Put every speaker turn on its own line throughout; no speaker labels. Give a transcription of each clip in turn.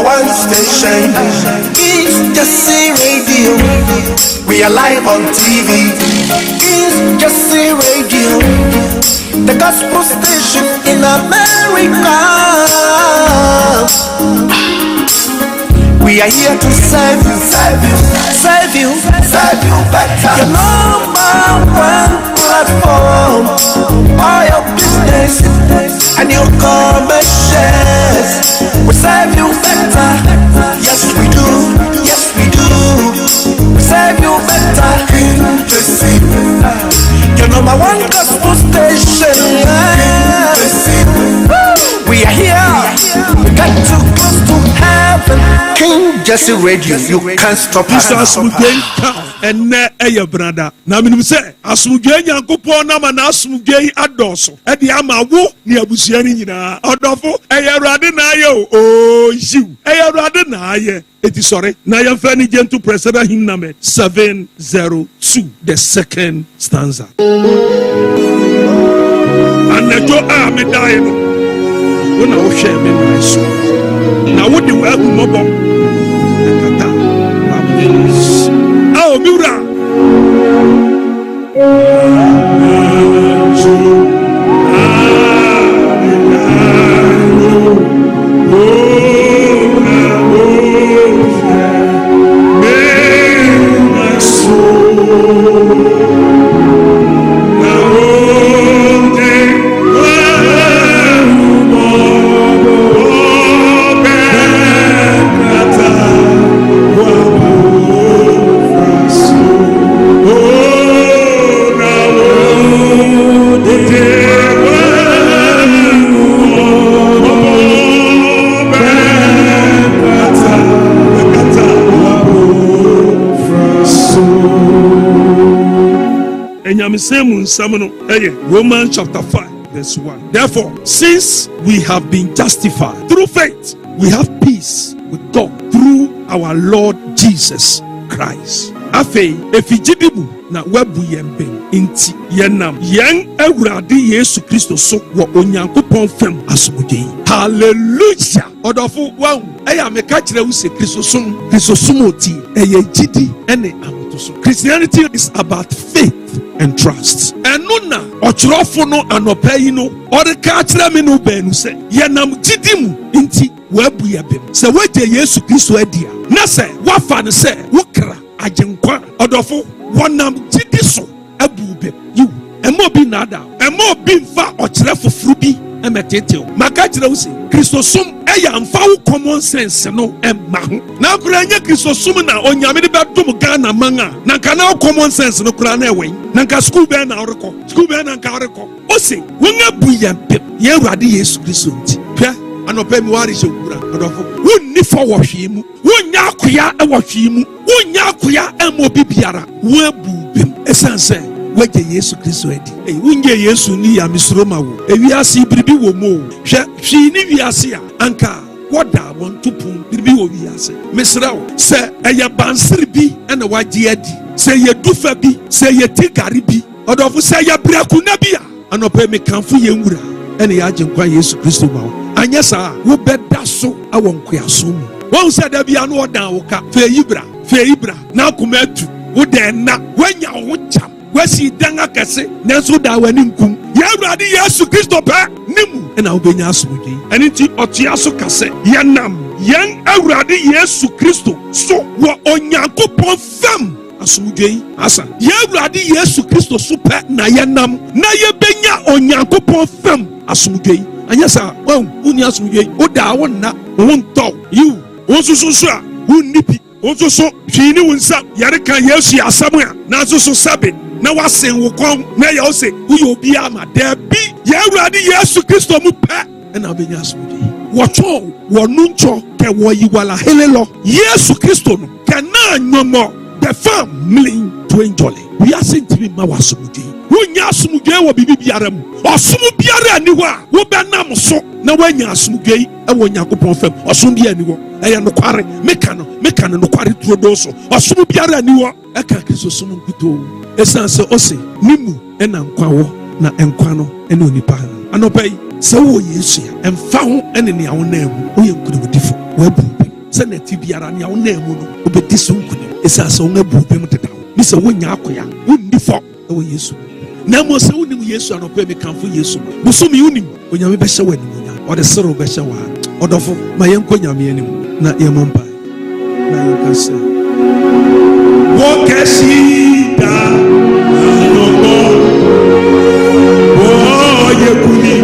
number one station. It's Jesse Radio. We are live on TV. It's Jesse Radio, the gospel station in America. We are here to serve you, serve you, serve you, serve you better. Your number one platform, all your business and your commercials. We serve you better. Yes we do, yes we do. We serve you better. Your number one gospel station. We are here. We got too close to heaven. King Jesse Radio, you can't stop us.
And a brother. Now, I say, Asumugay Yankopo Nama Nasumugay Adoso, at the Ama Wo near Busianina, Odofo, Ayaradinayo, oh, you, Ayaradinaye. It is sorry. Naya Fanny Gentle President Himname 702, the second stanza. And the Joe Amedino. When I was sharing my soul. Now, what do you have mobile? Oh, Mura. Romans chapter 5 verse 1. Therefore, since we have been justified through faith, we have peace with God through our Lord Jesus Christ. Afei efijidibu na webu yembe inti yenam yen Awurade Yesu Kristo so wo Onyankopɔn fam asomdwe. Hallelujah. Odofo wa eya meka kire wo se Kristo som oti eye jidi ene amotoso. Christianity is about faith and trust. Enuna ochirofo no anopai no oreka kire me no benu se yenam jidimu inti webu yebem se weje Yesu Kristo adia na se wafa ne se wokra agenkwa odofo wonam jidi so abube you emo bi nada emo bi mfa ochire fofuru bi emetete maka kire wo se Kristosum eya mfa wo common sense no emma ho na kura nya Kristosum na onyame de bedum Ghana manga na kana common sense no kura na ewen na ka school be na oreko na ka oreko Osei wonga buyampe ye Awurade Yesu Kristo nti hwe anopa mi wari shewura odofo wonni fo wo hwemu wonya akoya e wo hwemu wonya akoya emo bibiara wo abubem esanse waje Yesu Kristo adi wunje Yesu ni ya misroma wo ewiase biribi wo mo hwe ni wiase a anka woda won tupun biribi wo wiase misra wo se eye bansiri bi ena waje adi se ye dufa bi se ye tigari bi odofo se ye braku na bi a anopa me kanfo ye nwura ena ya agenkwa Yesu Kristo ma wo anyesa wo beda so awon kwaso mu won se da bia no odan wo ka Faye bra na Akrobeto wo den na wanya wo cham wasi danga kase nanso da wani nkum ya Awurade Yesu Kristo pa nimu ena obenya asomdwe eniti otia so kase yanam yan Awurade Yesu Kristo so wo Onyankopɔn fam asomdwe asa ya Awurade Yesu Kristo so pa na yanam na yebenya Onyankopɔn fam asomdwe anyasa woni asomdwe oda wonna wonto you wonsusu a wonnipi wonsusu hwini wonsa yare kan Yesu asamu na so sabe na wasen wo kon na ya ose uyo obi ama da bi ya Awurade Yesu Kristo mu pa na obenya asomdwe wocho wonuncho ke wo yiwala helelo Yesu Kristo no kana nyomo the family to enjoy we are sent to be ma wasomdwe wonya asomdwe wo bibi biara mu osom biara ani ho a wo benam so na wanya asomdwe e wo Nyankopɔn fam osom biara ani ho eye no kware meka no kware trodo so osom biara ani ho e ka Kristo som nkuto esanse Osei nimu ena nkwa wo na enkwa no ena onipa anopai se wo Yesu ya emfa ho ene ne awo na mu wo ye nkurudifo wo abu senate biara ne awonemu no obedi so nkunu esase won abu bem dedaw ni se wonya akoya wonni fo ewo Yesu na mo se wonim Yesu anope me kanfo Yesu busumi wonim onyame be hye wani munya ode sero be hye wa odofo ma yenko nyame anim na yemompa na yenkase wo kesida anogo wo yekuni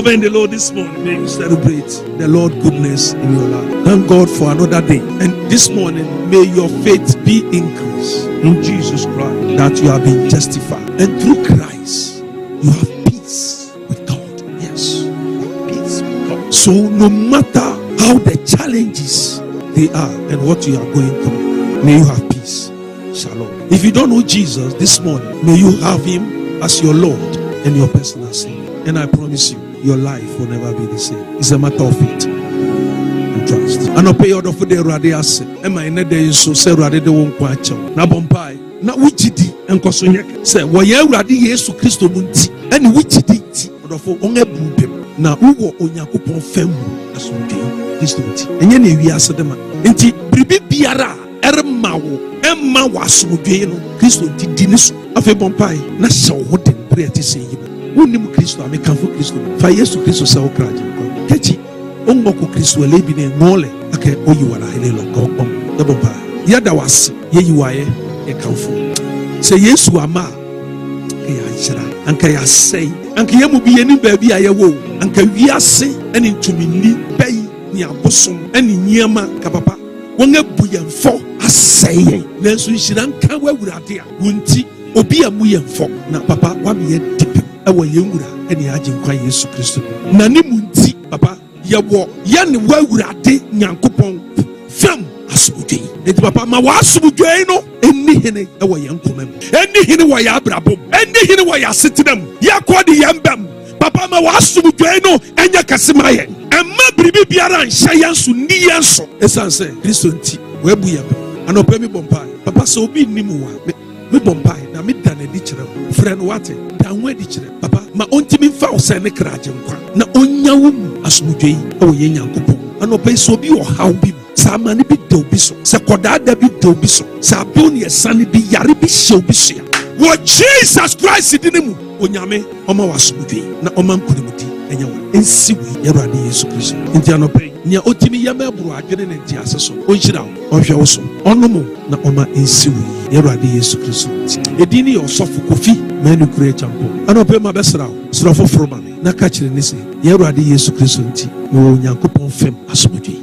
In the Lord this morning, may you celebrate the Lord goodness in your life. Thank God for another day. And this morning, may your faith be increased in Jesus Christ, that you have been justified. And through Christ, you have peace with God. Yes, you have peace with God. So no matter how the challenges they are and what you are going through, may you have peace. Shalom. If you don't know Jesus this morning, may you have him as your Lord and your personal Savior. And I promise you, your life will never be the same. It's a matter of faith and trust. And pay order for the radias. Am I not there? So say radi de won't quite na bompai. Na wichidi and kosunya say why radi Yesu Christo munti and wichidi order for onge bubem. Na uwo onyankopon femu asumdwe Christo munti. Enye na wi asedema. Enti bribi biara ermawo emma wasumdwe no Christo munti dinisu. Afi bompai na shaw hoden prayer ti say yibo. Unim Christo ame kanfo Christo fa Yesu Christo sa okraje ko kechi onmoko Christo lebi ne ngole ake oyiwala hele lokko debompa yada was yeyiwaye e kanfo se Yesu ama ke ya hira anka ya sei anka yemu bi yeni baabi ayewo anka wiase ene ntumini bai ni abosom ene nyiema ka papa wonga buyemfo aseye nanso hira nka wawurade a wonti obi amu yemfo na papa wa me dipe ewo yewura ene agye nkwa Yesu Kristo na ne munti papa yewo ye ne wawurade nyankopon fam asubudwe enti papa ma wasubudwe no eni hene ewo ye nkomam eni hene wo ya abrabom eni hene wo ya setenam ya kodi yembam papa ma wasubudwe no enya kasemaye emma bribi biara nhya yanso ni yanso esanse Kristo nti webu yem anopa mi bompa papa so obi nimu wa me bompai na me dan edi kire friend wate dan we di kire papa ma ontimi fa ose ne kraje nkwa na onyawo mu asomdwe o ye nyankopon anopa so bi o haw bi sa mane bi de obi so se koda da bi de obi so sa boni esane bi yare bi hye obi so ya wo Jesus Christ di ne mu onyame oma wasomdwe na oma nkonimudi enya wo ensiwi yɛwurade Yesu Kristo nti anopa nia otimi yama buru adwene ne nti aseso onhyira wo ɔhwɛ wo so ɔnom na ɔma ensiwi yɛwurade Yesu Kristo edini yɛ ɔsɔfo kofi manu kure champo anopa ma bɛsra wo sra foforo ma na ka kyerɛ ne se yɛwurade Yesu Kristo nti wo nyankopɔn fem asomdwe.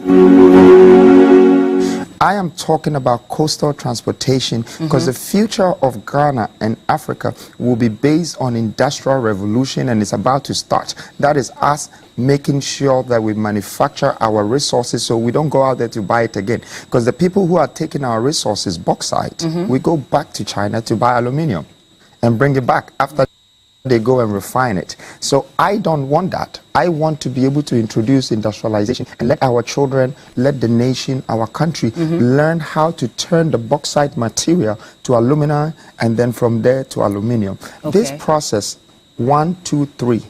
I am talking about coastal transportation because the future of Ghana and Africa will be based on industrial revolution, and it's about to start. That is us making sure that we manufacture our resources so we don't go out there to buy it again. Because the people who are taking our resources, bauxite, we go back to China to buy aluminium and bring it back after they go and refine it. So I don't want that. I want to be able to introduce industrialization and let our children, let the nation, our country learn how to turn the bauxite material to alumina and then from there to aluminium. Okay. This process, 1, 2, 3,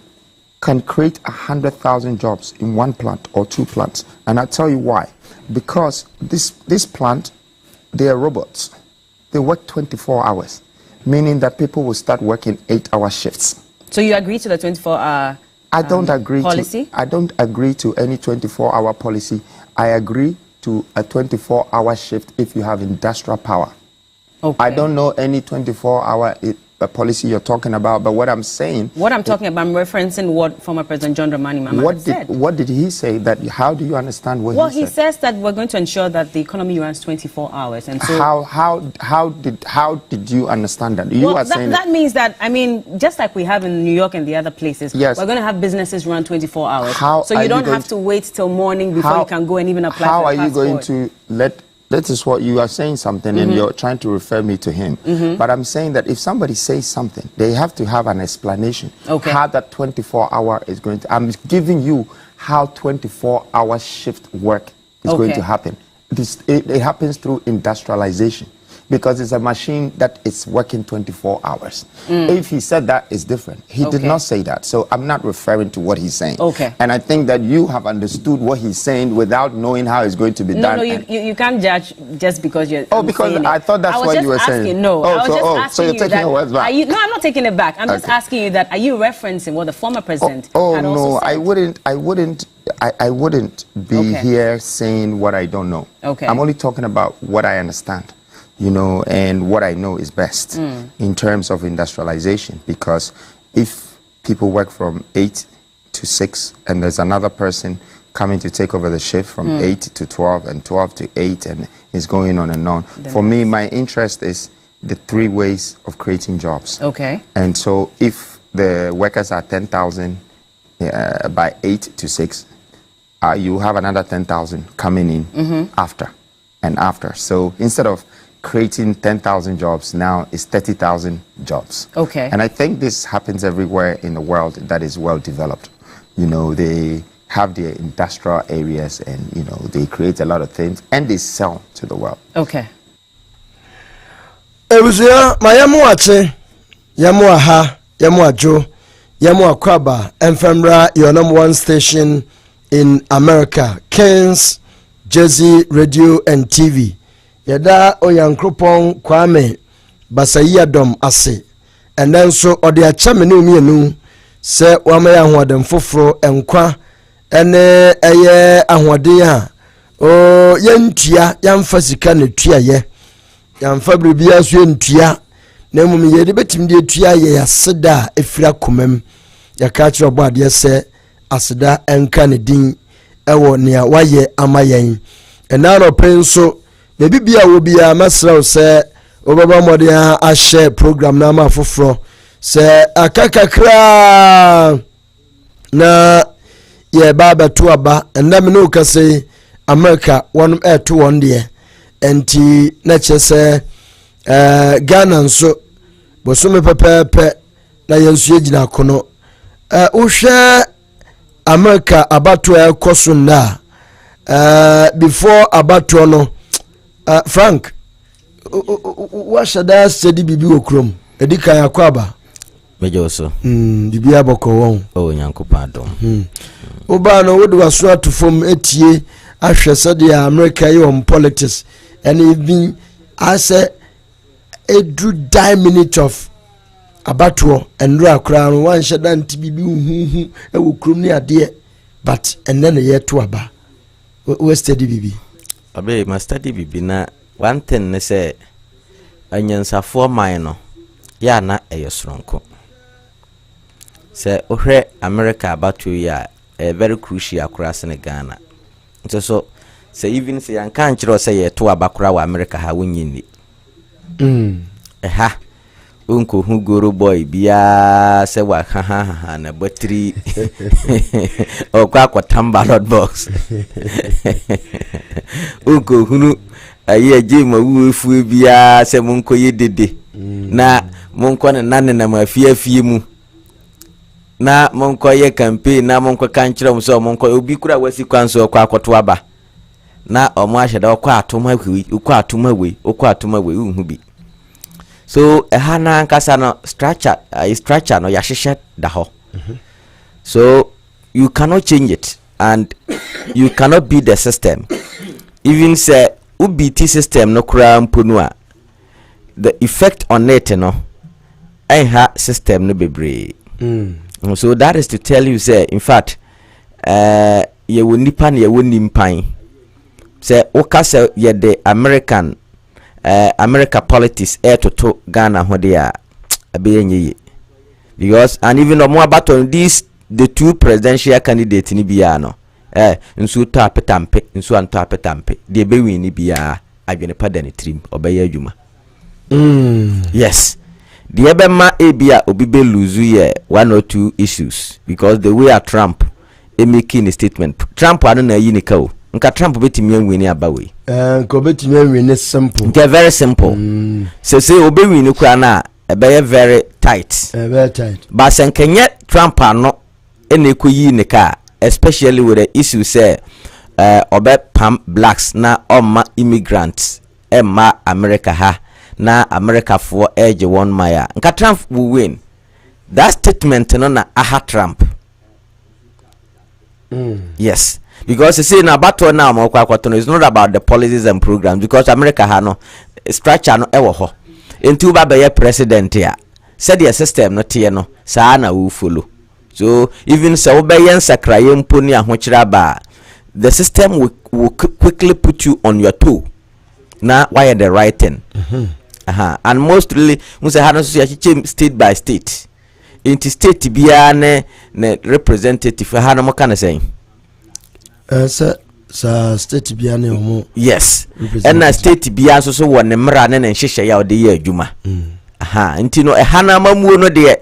can create 100,000 jobs in one plant or two plants. And I'll tell you why. Because this plant, they are robots. They work 24 hours. Meaning that people will start working 8-hour shifts. So you agree to the 24-hour policy? I don't agree to any 24-hour policy. I agree to a 24-hour shift if you have industrial power. Okay. I don't know any 24-hour policy you're talking about, but what I'm saying...
What I'm talking about, I'm referencing what former President John Dramani Mahama said.
What did he say? How do you understand what he said?
Well, he says that we're going to ensure that the economy runs 24 hours. And so
how did you understand that? You are saying
that means that, I mean, just like we have in New York and the other places,
yes,
we're going to have businesses run 24 hours. So you don't have to wait till morning before you can go and even apply for a passport.
How are you going to let... That is what you are saying something, and you're trying to refer me to him. But I'm saying that if somebody says something, they have to have an explanation how that 24-hour is going to... I'm giving you how 24-hour shift work is going to happen. It happens through industrialization, because it's a machine that is working 24 hours. If he said that, it's different. He did not say that. So I'm not referring to what he's saying. And I think that you have understood what he's saying without knowing how it's going to be done.
No, you can't judge just because you're...
because I thought that's what you were saying.
No, I was just asking
so you're taking your words back.
No, I'm not taking it back. I'm just asking you that, are you referencing what the former president had also said?
I wouldn't be here saying what I don't know. I'm only talking about what I understand. You know, and what I know is best in terms of industrialization, because if people work from 8 to 6 and there's another person coming to take over the shift from 8 to 12 and 12 to 8 and it's going on and on. For me, my interest is the 3 ways of creating jobs. And so if the workers are 10,000 by 8 to 6, you have another 10,000 coming in after and after. So instead of creating 10,000 jobs, now is 30,000 jobs. And I think this happens everywhere in the world that is well developed. You know, they have their industrial areas and, you know, they create a lot of things and they sell to the world.
Ebuzia, mayamu ache, yamu aha, yamu ajo, yamu akwaba, enfemra, your #1 station in America, Kings, Jersey Radio and TV. Yada Oyankropon Kwame Adom ase, and then so or the achamenu mienu se wamaya huadem fofro enkwa ene eye ahwade o yentia yamfa sika ne tua ye yamfa bribia so yentia na mum ye de betim de tua ye yaseda efira komam yaka kire obade se aseda enka ne din ewo ne waye amayen enaro penso Maybe be a will be a master say Obama Modia a share program na ma foforo say akakakra na ye baba to aba and na me no ka say America one air to one there enti na che say Ghana nso bosume pepepe na yensu agina kono uhwe America abato e koso na before abato no Frank, what should I say? Bibi Okrom, Edika Yakwaba.
Major so.
Bibi Aboko.
Oh, Yankopa Adom.
Obano would was sure to form ATA. After study America on politics, and even I say a drew 9 minutes of Abattoir and Ra crown one shadan to be who will crum near dear, but and then a year to Aba. Where's Teddy Bibi?
Abe my study bibi na one thing ne say anyansafo man no ya na eyesronko say ohwe America about ya very crucial across in Ghana so say even say an kan kire say ye to abakura wa America ha wonyini ha unko hugoro boy bia se wa ha na battery okwa kwatamba road box unko hunu aye jema wufu bia se monko yedede na monko na na mafia mu na monko ye campaign na monko kanchira mu so monko obi kura wasi kwanso okwa akoto aba na omo aheda okwa atoma we unhu bi. So hana nkasa no structure no yahihye da ho. So you cannot change it and you cannot beat the system. Even say UBT system no kura mponu a the effect on it no ha system no bebre. So that is to tell you say in fact ye wonipa na ye wonimpan say okasa ye the America politics to Ghana ho dia abeyenye because and even no more about on these the two presidential candidates ni bia no nsu to apetampe nsu anto apetampe de be win ni bia adwene pada ne trim obeye adwuma yes the ebema ebia obi be lose ye one or two issues because the way a Trump making a statement Trump anu na yi ni ka o nka Trump betimi anwi ni abawe
ko betimi anwi ni simple
get very simple say obi wi ni kura na ebeye very tight
very tight
but senkenye Trump anu ene koyi ni ka especially with the issue say obe pam blacks na oma immigrants emma America ha na America for age one maya nka Trump will win that statement no na aha Trump yes because you see na battle now mo kwa it's not about the policies and programs because America ha no structure no ewo ho enti uba be president ya said the system no tie no saa na we follow so even so be yen sakraye mponi ahokyira ba the system will quickly put you on your toe na why the right thing and mostly we say how so state by state into state bia ne representative ha no kana say
sa state bia ne omo
yes and na state bia so won mra ne nhihye ya ode ye adwuma nti no hana mamuo no de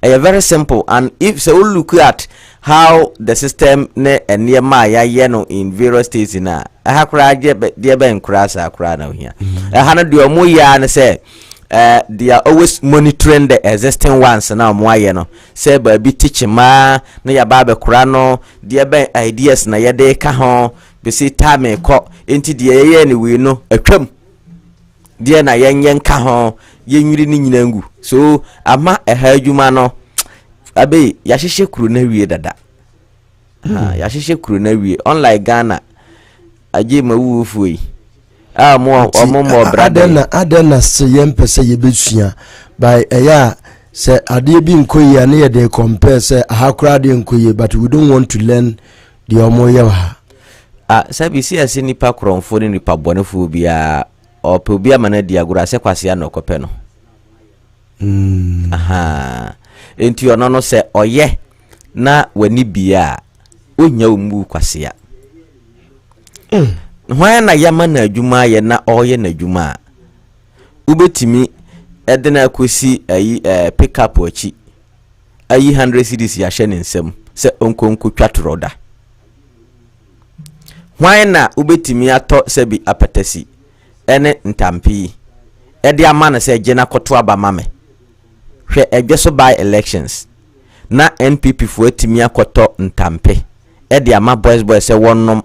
very simple and if so look at how the system ne eniema ya ye no in various states na akra de be nkra sa akra na ohia hana de omo ya ne say they are always monitoring the existing ones na omo aye no say ba bi teach ma na ya ba be kura no de be ideas na ye de ka ho be say time ko enti de ye ne we no atwam de na yen ka ho ye nwiri ni nyina ngu so ama eha adwuma no abe ya hihye kuru na wie dada ya hihye kuru na wie unlike Ghana aje mawufu yi mo brother
adena se yempese yebesua by eya se ade bi nkoyi ane ye dey compare se ahakura de nkoyi but we don't want to learn the omoye ha
sabi si ase nipa kronfo ni nipa bonefo bia ope bia mana diagura se kwase ya nokope no enti ono no se oye na wani bia onya omu kwase ya hwan na yama na adwuma ye na oye na adwuma ubetimi edena akosi ayi pick up ochi ayi 100 cedis ya hye ne nsam se onkonko twatoroda hwan na ubetimi ato sebi apatasi ene ntampi ede ama na se gena koto aba mame hwe edweso by elections na NPP fo atimi akoto ntampe ede ama boys se wonnom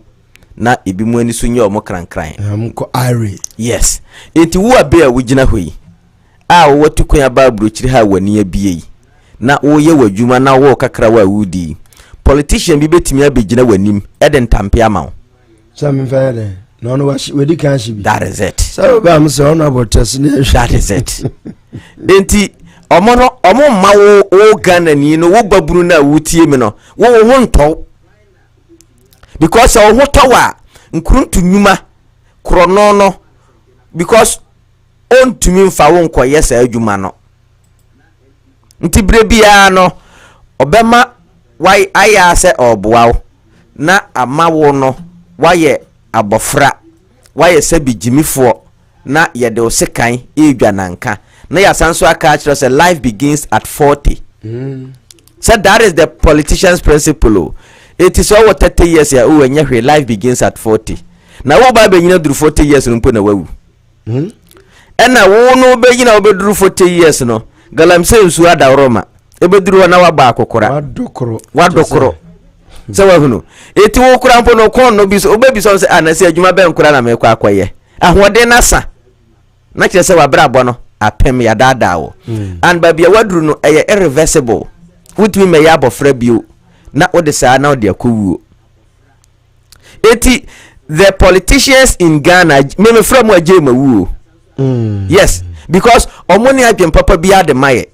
na ebi mu ani sunye o mo krankran
ko ire
yes enti wo abe a wugina hoyi wo tukun aba brochiri ha wani abie na wo ye wadwuma na wo kakra wa wudi politician bi betimi abegina wanim ede ntampe ama
Sammy Faye no we can she be
that is it
so ba am so no about test
that is it enti omo ma wo Ghana ni no wo baburu na wutie me no wo honto because o hotawa nkruntu nyuma krono no because on tumi mfa wo nkoye sa adwuma no nti brebia no obema why aya se oboawo na amawo no waye abofra waye sabi jimifo na yede osekan edwananka na ya sanso aka akiro say life begins at 40 so that is the politician's principle. It is over 30 years ya o enya hwe life begins at 40 na wo ba be nyina duru 40 years mpo na wawu ena wo no be nyina wo be duru 40 years no galamse nsu ada roma e be duru na wa ba akokora wadokoro se wa hunu eti wo kura mpo no kon no bi so oba bi so se anase adwuma be nkura na me kwa akoye ahode na sa na kire se wa bra abo no apem ya dada wo and ba bia waduru no eye irreversible wutumi me ya abofra bio na odesa na ode akowuo eti the politicians in Ghana me from waje mawuo yes because omoni adwen papa bia de maye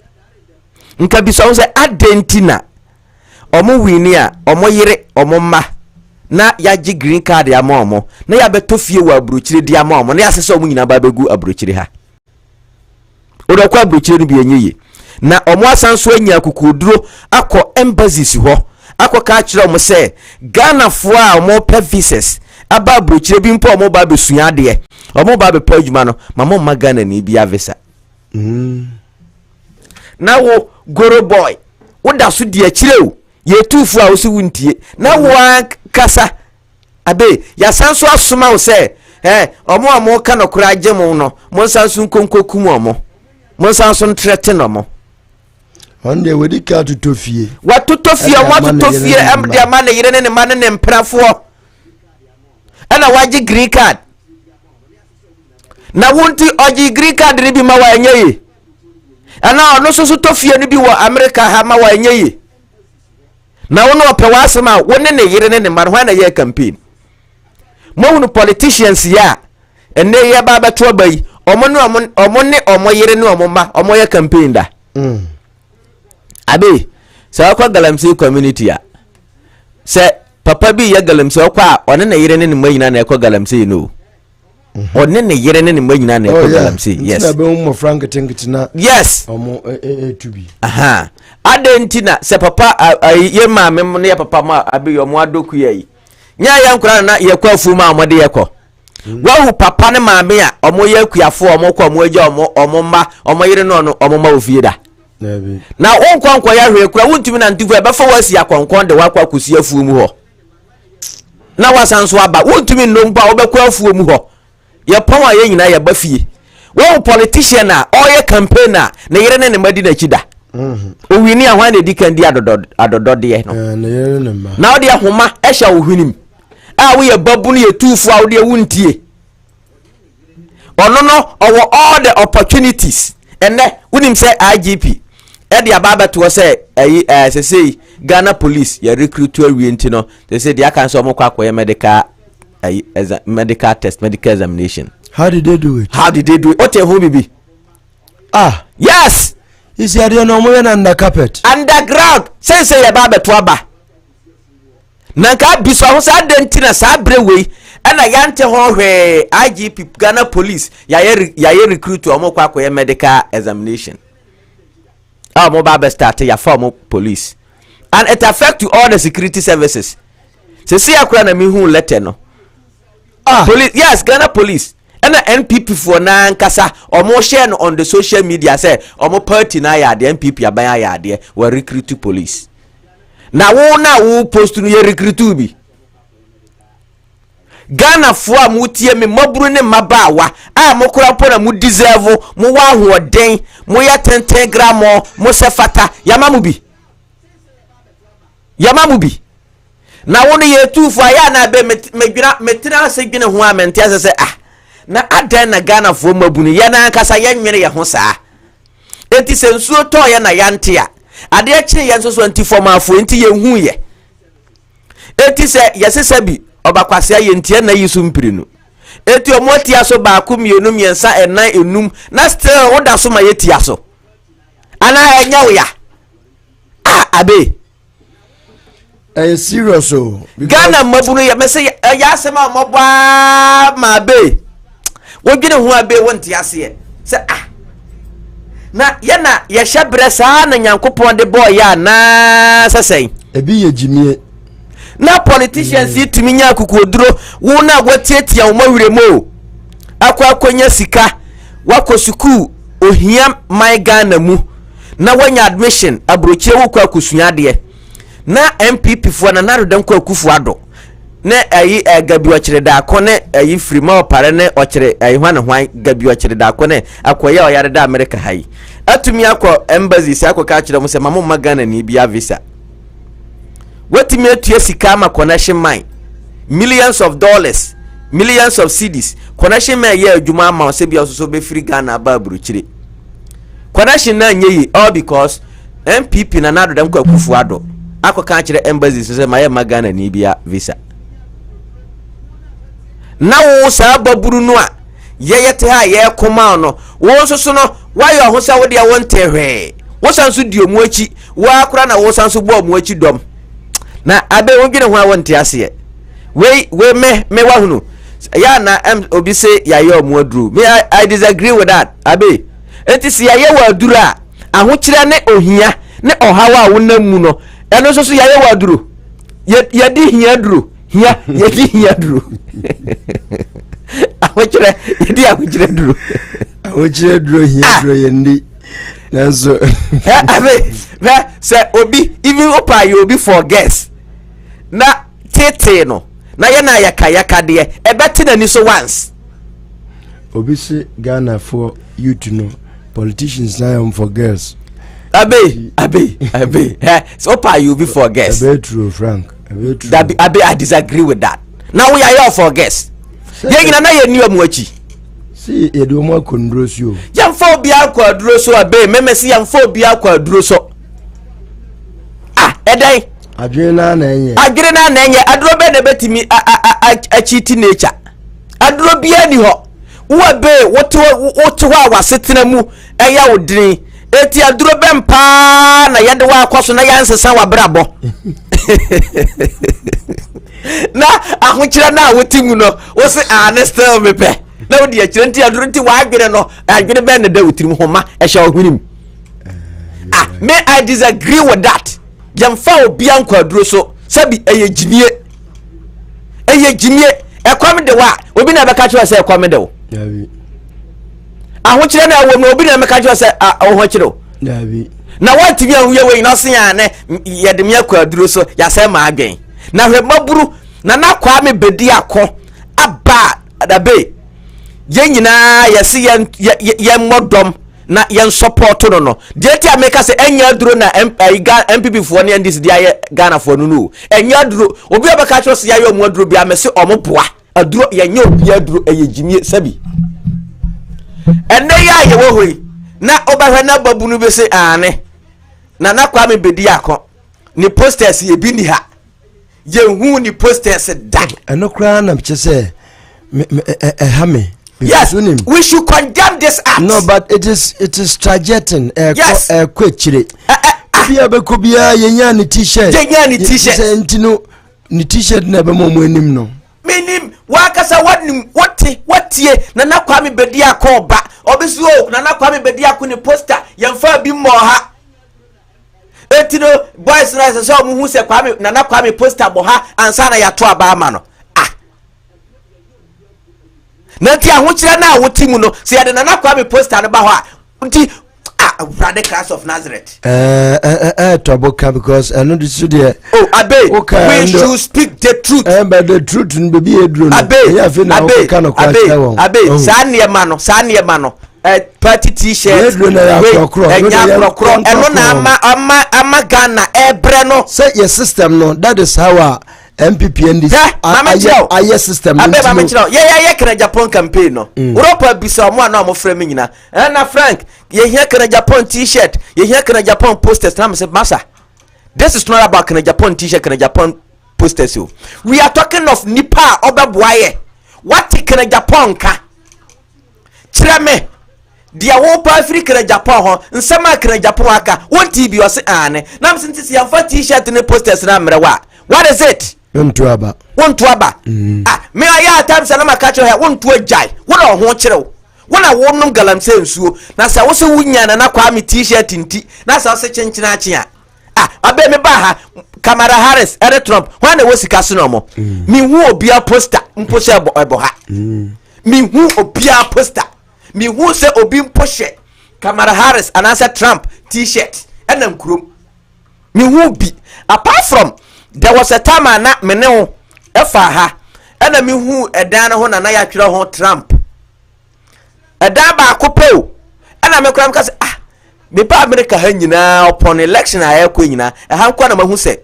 nka bi so say adentina omo wini a omo yire omo ma na yaji green card ya ma omo na ya beto fie wa abrochire dia ma omo na ya sese omo nyina ba begu abrochire ha odakwa abrochire no bi enye na omo asanso anya akukuduro akọ embassies ho akọ ka kire omo se Ghana fo a omo pe visas aba abrochire bi mpo omo ba besua de omo ba be pa adwuma no mama ma Ghana ni bi avisa na wo goro boy wo da so de akire o ye tufu a wo se wuntie na wo kasa abe ya sanso asoma wo se omo ka no kura agye mo no mo sanso nkonkokum omo mo sanso ntrete no mo
onde wedi ka tutofie
wa tutofie mo tutofie am de ama ne yire ne ma ne mprafo ana waji green card na wonti oji green card ni bi ma wa enye ana ono so tofie ni bi wo America ha ma wa enye na wono ope wa asema wonne ne yire ne ma ho na ye campaign mo hunu politicians ya enne ye baba to bayi omo ne omo yire ne omo ma omo ye campaign da abe sa kwa galamsey community ya se papa bi ya galamsey kwa one ne yire ne ne mayina na ekwa galamsey no one ne yire ne ne mayina na ekwa galamsey yes
na be mo frank tinkitina
yes
omo to be
aha adentina se papa ye ma me ne ya papa ma abe omo adoku yi nya ya nkura na ye kwa fu ma amode ye ko wahu papa ne ma me a omo ye akuafo omo kwa omo agya omo ma omo yire no omo ma ofie da na wonkwankwa ya hwe kura wontumi na ntufu ebefa wasi akonkon de wakwa kusi afuo mu ho na wasanso aba wontumi nnompa obekwa afuo mu ho ye pon a ye nyina ye ba fie wo politician a oye campaigner na yire ne madi na chida owini ahwan na dikan di adodode ye no na odi ahoma ehya ohwinim a wo ye babunu ye tufu a odi ewuntie ono no owo all the opportunities enne unim say IGP edi ababa to say say Ghana police ya recruit awienti no they say they can so mo kwa medical test medical examination.
How did they do it?
Ote ho bibi yes
is there no more under carpet
underground say ya baba to aba na ka biso ho sa dentina sa brewe ana yante ho hwe IGP Ghana police ya recruit o mo kwa medical examination mo ba start ya form police and it affect to all the security services see akura na mi hu letter no police yes Ghana police and NPP for na nkasa omo share no on the social media say omo party na ya the NPP aban ya de we recruit police na wo post no ye recruit bi Ghana fo a mutie me maburu ne mabawa mo kura po na mu deserve mo wa hoden mo ya 10 gram mo sefata yamamu bi na wonu ye tufu aya na be metina se gwene ho a mente ase na adan na Ghana fo mabunu ye na nkasa ye nwere ye ho saa enti sensuo to ye na yante a ade akire ye nso so antifom afo enti ye hu ye enti se yesesa bi obakwase ye ntie na yisu mpiri no enti omotia so ba ku mienu miensa enan enum na still woda so ma yetia so ana enya wo ya abe
serious o
Ghana mabunu ya mese ya sema mobwa ma be wogine ho abe wonte ase se na yana ya shabre sa na nyankopon de boy ya na sesen
ebi ye jimie
na politicians yitimi nya kukoduro wo na gwatietia wo mawiremo akwakonya sika wako suku ohia my Ghana mu na wanya admission abrochie wo kwa kusua de na MPP fo na narodan kwa kufu ado na gabi ochire da akone frima opare ne ochire hwan gabi ochire da akone akoye oyare da America hai atumi akọ embassy si akọ ka kire mo se mamo Ghana ni bia visa wetimi atua sika ma connection mine millions of dollars millions of cedis connection man ye adwuma ma se bia so be free Ghana ba abrochire connection na nyeyi all because MPP na nado dem kwa kufu ado akọ ka kire embassy se ma ye Ghana ni bia visa na wo sa baburu no a yeyete ha ye koma no wo so no wayo ho sa wo de wonte hwe wo sanso di omu achi wo akora na wo sanso bo omu achi dom na abe wongine ho wonte ase we me wahunu ya na obi say ya ye omu adru me I disagree with that abe enti si yaye waduru a ahokyere ne ohia ne ohawa a wonamu no eno so so yaye waduru yedi hia duru hia yedi hia duru ahokyere yedi ahokyere duru
hia duru yendi nanso
abe say obi even opa you obi for guess na tete no na ye na yaka de ebeti na ni so once
obi se Ghana for youth no politicians now for girls
abe so opa you be for guess
abe true Frank abe true
that abe I disagree with that. Now we are here for guess ye nyina na ye ni amu achi
see ye do mo akonduro so
yamfa obi akwaduro so abe memesi yamfa obi akwaduro so edan
adwene na enye
aduro be na betimi achiti nature aduro bia ni ho wo be woto ho awasetena mu eya wodin eti aduro be mpa na yede wa akwaso na yansesa wa brabo na ahokyira na wotimu no wo se still me pe na wodi akira nti aduro nti wa agwene no agwene be na da wotirim homa ehya ohwenim me I disagree with that. Yamfa obi ankwaduro so sabi eyeginie ekwame de wa obi na beka kyo se ekwame de wo
yabi
ahokyere na wo obi na beka kyo se ahokyere wo
yabi
na what bi an we no se ya ne yedem yakwaduro so ya se ma adwen na hwe maburu na Kwame Bediako aba adabe ye nyina yesi ye modom na yen support no deti ameka se enya duro na MPP fo ne ndis dia Ghana fo no enya duro obi abeka cho se ya yo mu duro bia mese omoboa aduro yenya obi aduro eyegimie sabi enne ya ye wo hoi na obahwe na babu no be se ane na Kwame Bediako ni posters ye bi ni ha ye hu ni posters da
eno kra na mche se hame.
Yes, we should condemn this act.
No, but it is trajeting.
Yes.
Kwechire. Bia bekobia yenya ni t-shirt.
Yenya ni t-shirt.
Ntino ni t-shirt na be mo enim no.
Minim wakasa watie na Kwame Bediako ba. Obisu na Kwame Bediako ni poster yemfa bi mo ha. Etino boys na so mu hu se Kwame na Kwame poster bo ha ansa na yato aba ama no. Nanti ahokyere na wotimu no se yade na Kwame poster no ba ho a nti brother class of Nazareth
toboka because I know this there
Abe we should speak the truth
but the truth n be edro no
Abe sanye ma no party t-shirt Akrobeto eno na ama Ghana ebre no
say your system no that is how MPP and this aye system
Abe mama chiro ye kena Japan campaign no Europa bisa mo na mo frame nyina na Frank ye hia kena Japan t-shirt ye hia kena Japan posters na me say masa this is not about kena Japan t-shirt kena Japan posters you we are talking of nipa obeboaye what kena Japan ka chira me dia wo pa Africa kena Japan ho nsema kena Japan aka won TV o se ane na me sentisi ya fa t-shirt ne posters na mrewa what is it
wontu aba
me aya time sana makacho he wontu ajai wona ho kyerew wona wonum galamse nsuo na sa wo se wunya na Kwame t-shirt nti na sa se kyenkyena akye abe me ba ha Kamala Harris Trump wana wo sika so no mo mi hu obia poster mposhe ebo ha mi hu obia poster mi hu se obi mposhe Kamala Harris anasa Trump t-shirt enam kurom mi hu bi apart from there was a time na meneo efa ha ena mi hu edan ho na ya twere ho Trump edan ba akopeo ena me kram ka se me pa America ha nyina upon election ayakọ nyina ha nkọ na mahu se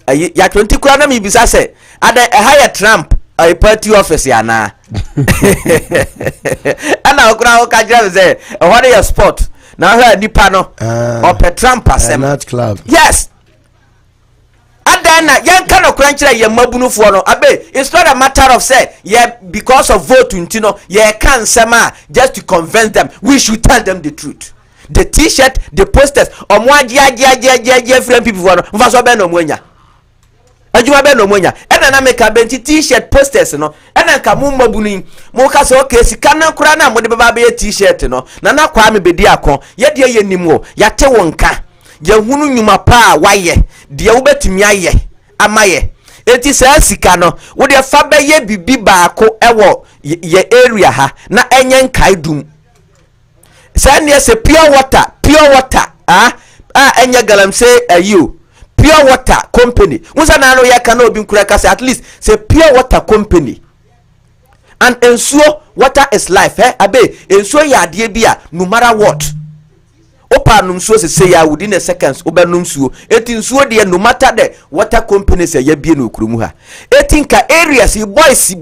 ya 20 kura na mi bisa se ada ha ya Trump a party office ya na ana okura ho ka jira se what is your sport na ha nipa no op Trump asem
not club
yes adana yan kana kranchira ye mabunufo no abe it's not a matter of say yeah because of vote ntino ye can sema just to convince them we should tell them the truth the t-shirt the posters omo agia friend people for no mfa so be no mo anya adwuma be no monya ena na make benti t-shirt posters no ena nka mo mabuni mo ka se okay sika na kura na mo de baba be t-shirt no na Kwame Bediako ye de ye nim wo ya te wonka ye hunu nyuma pa waye de wo betumi aye amaye enti sa sika no wo de fa be ye bibi baako ewo ye area ha na enye nkai dum sa ne se pure water enye galamse ayo pure water company unsa na no ya kana obi nkura kasa at least say pure water company and ensuo water is life abe ensuo ya ade bia no matter what opa no nsuo se ya within a seconds obenum nsuo eti nsuo de no matter the water company say ya bie no okurumu ha Atinka areas boys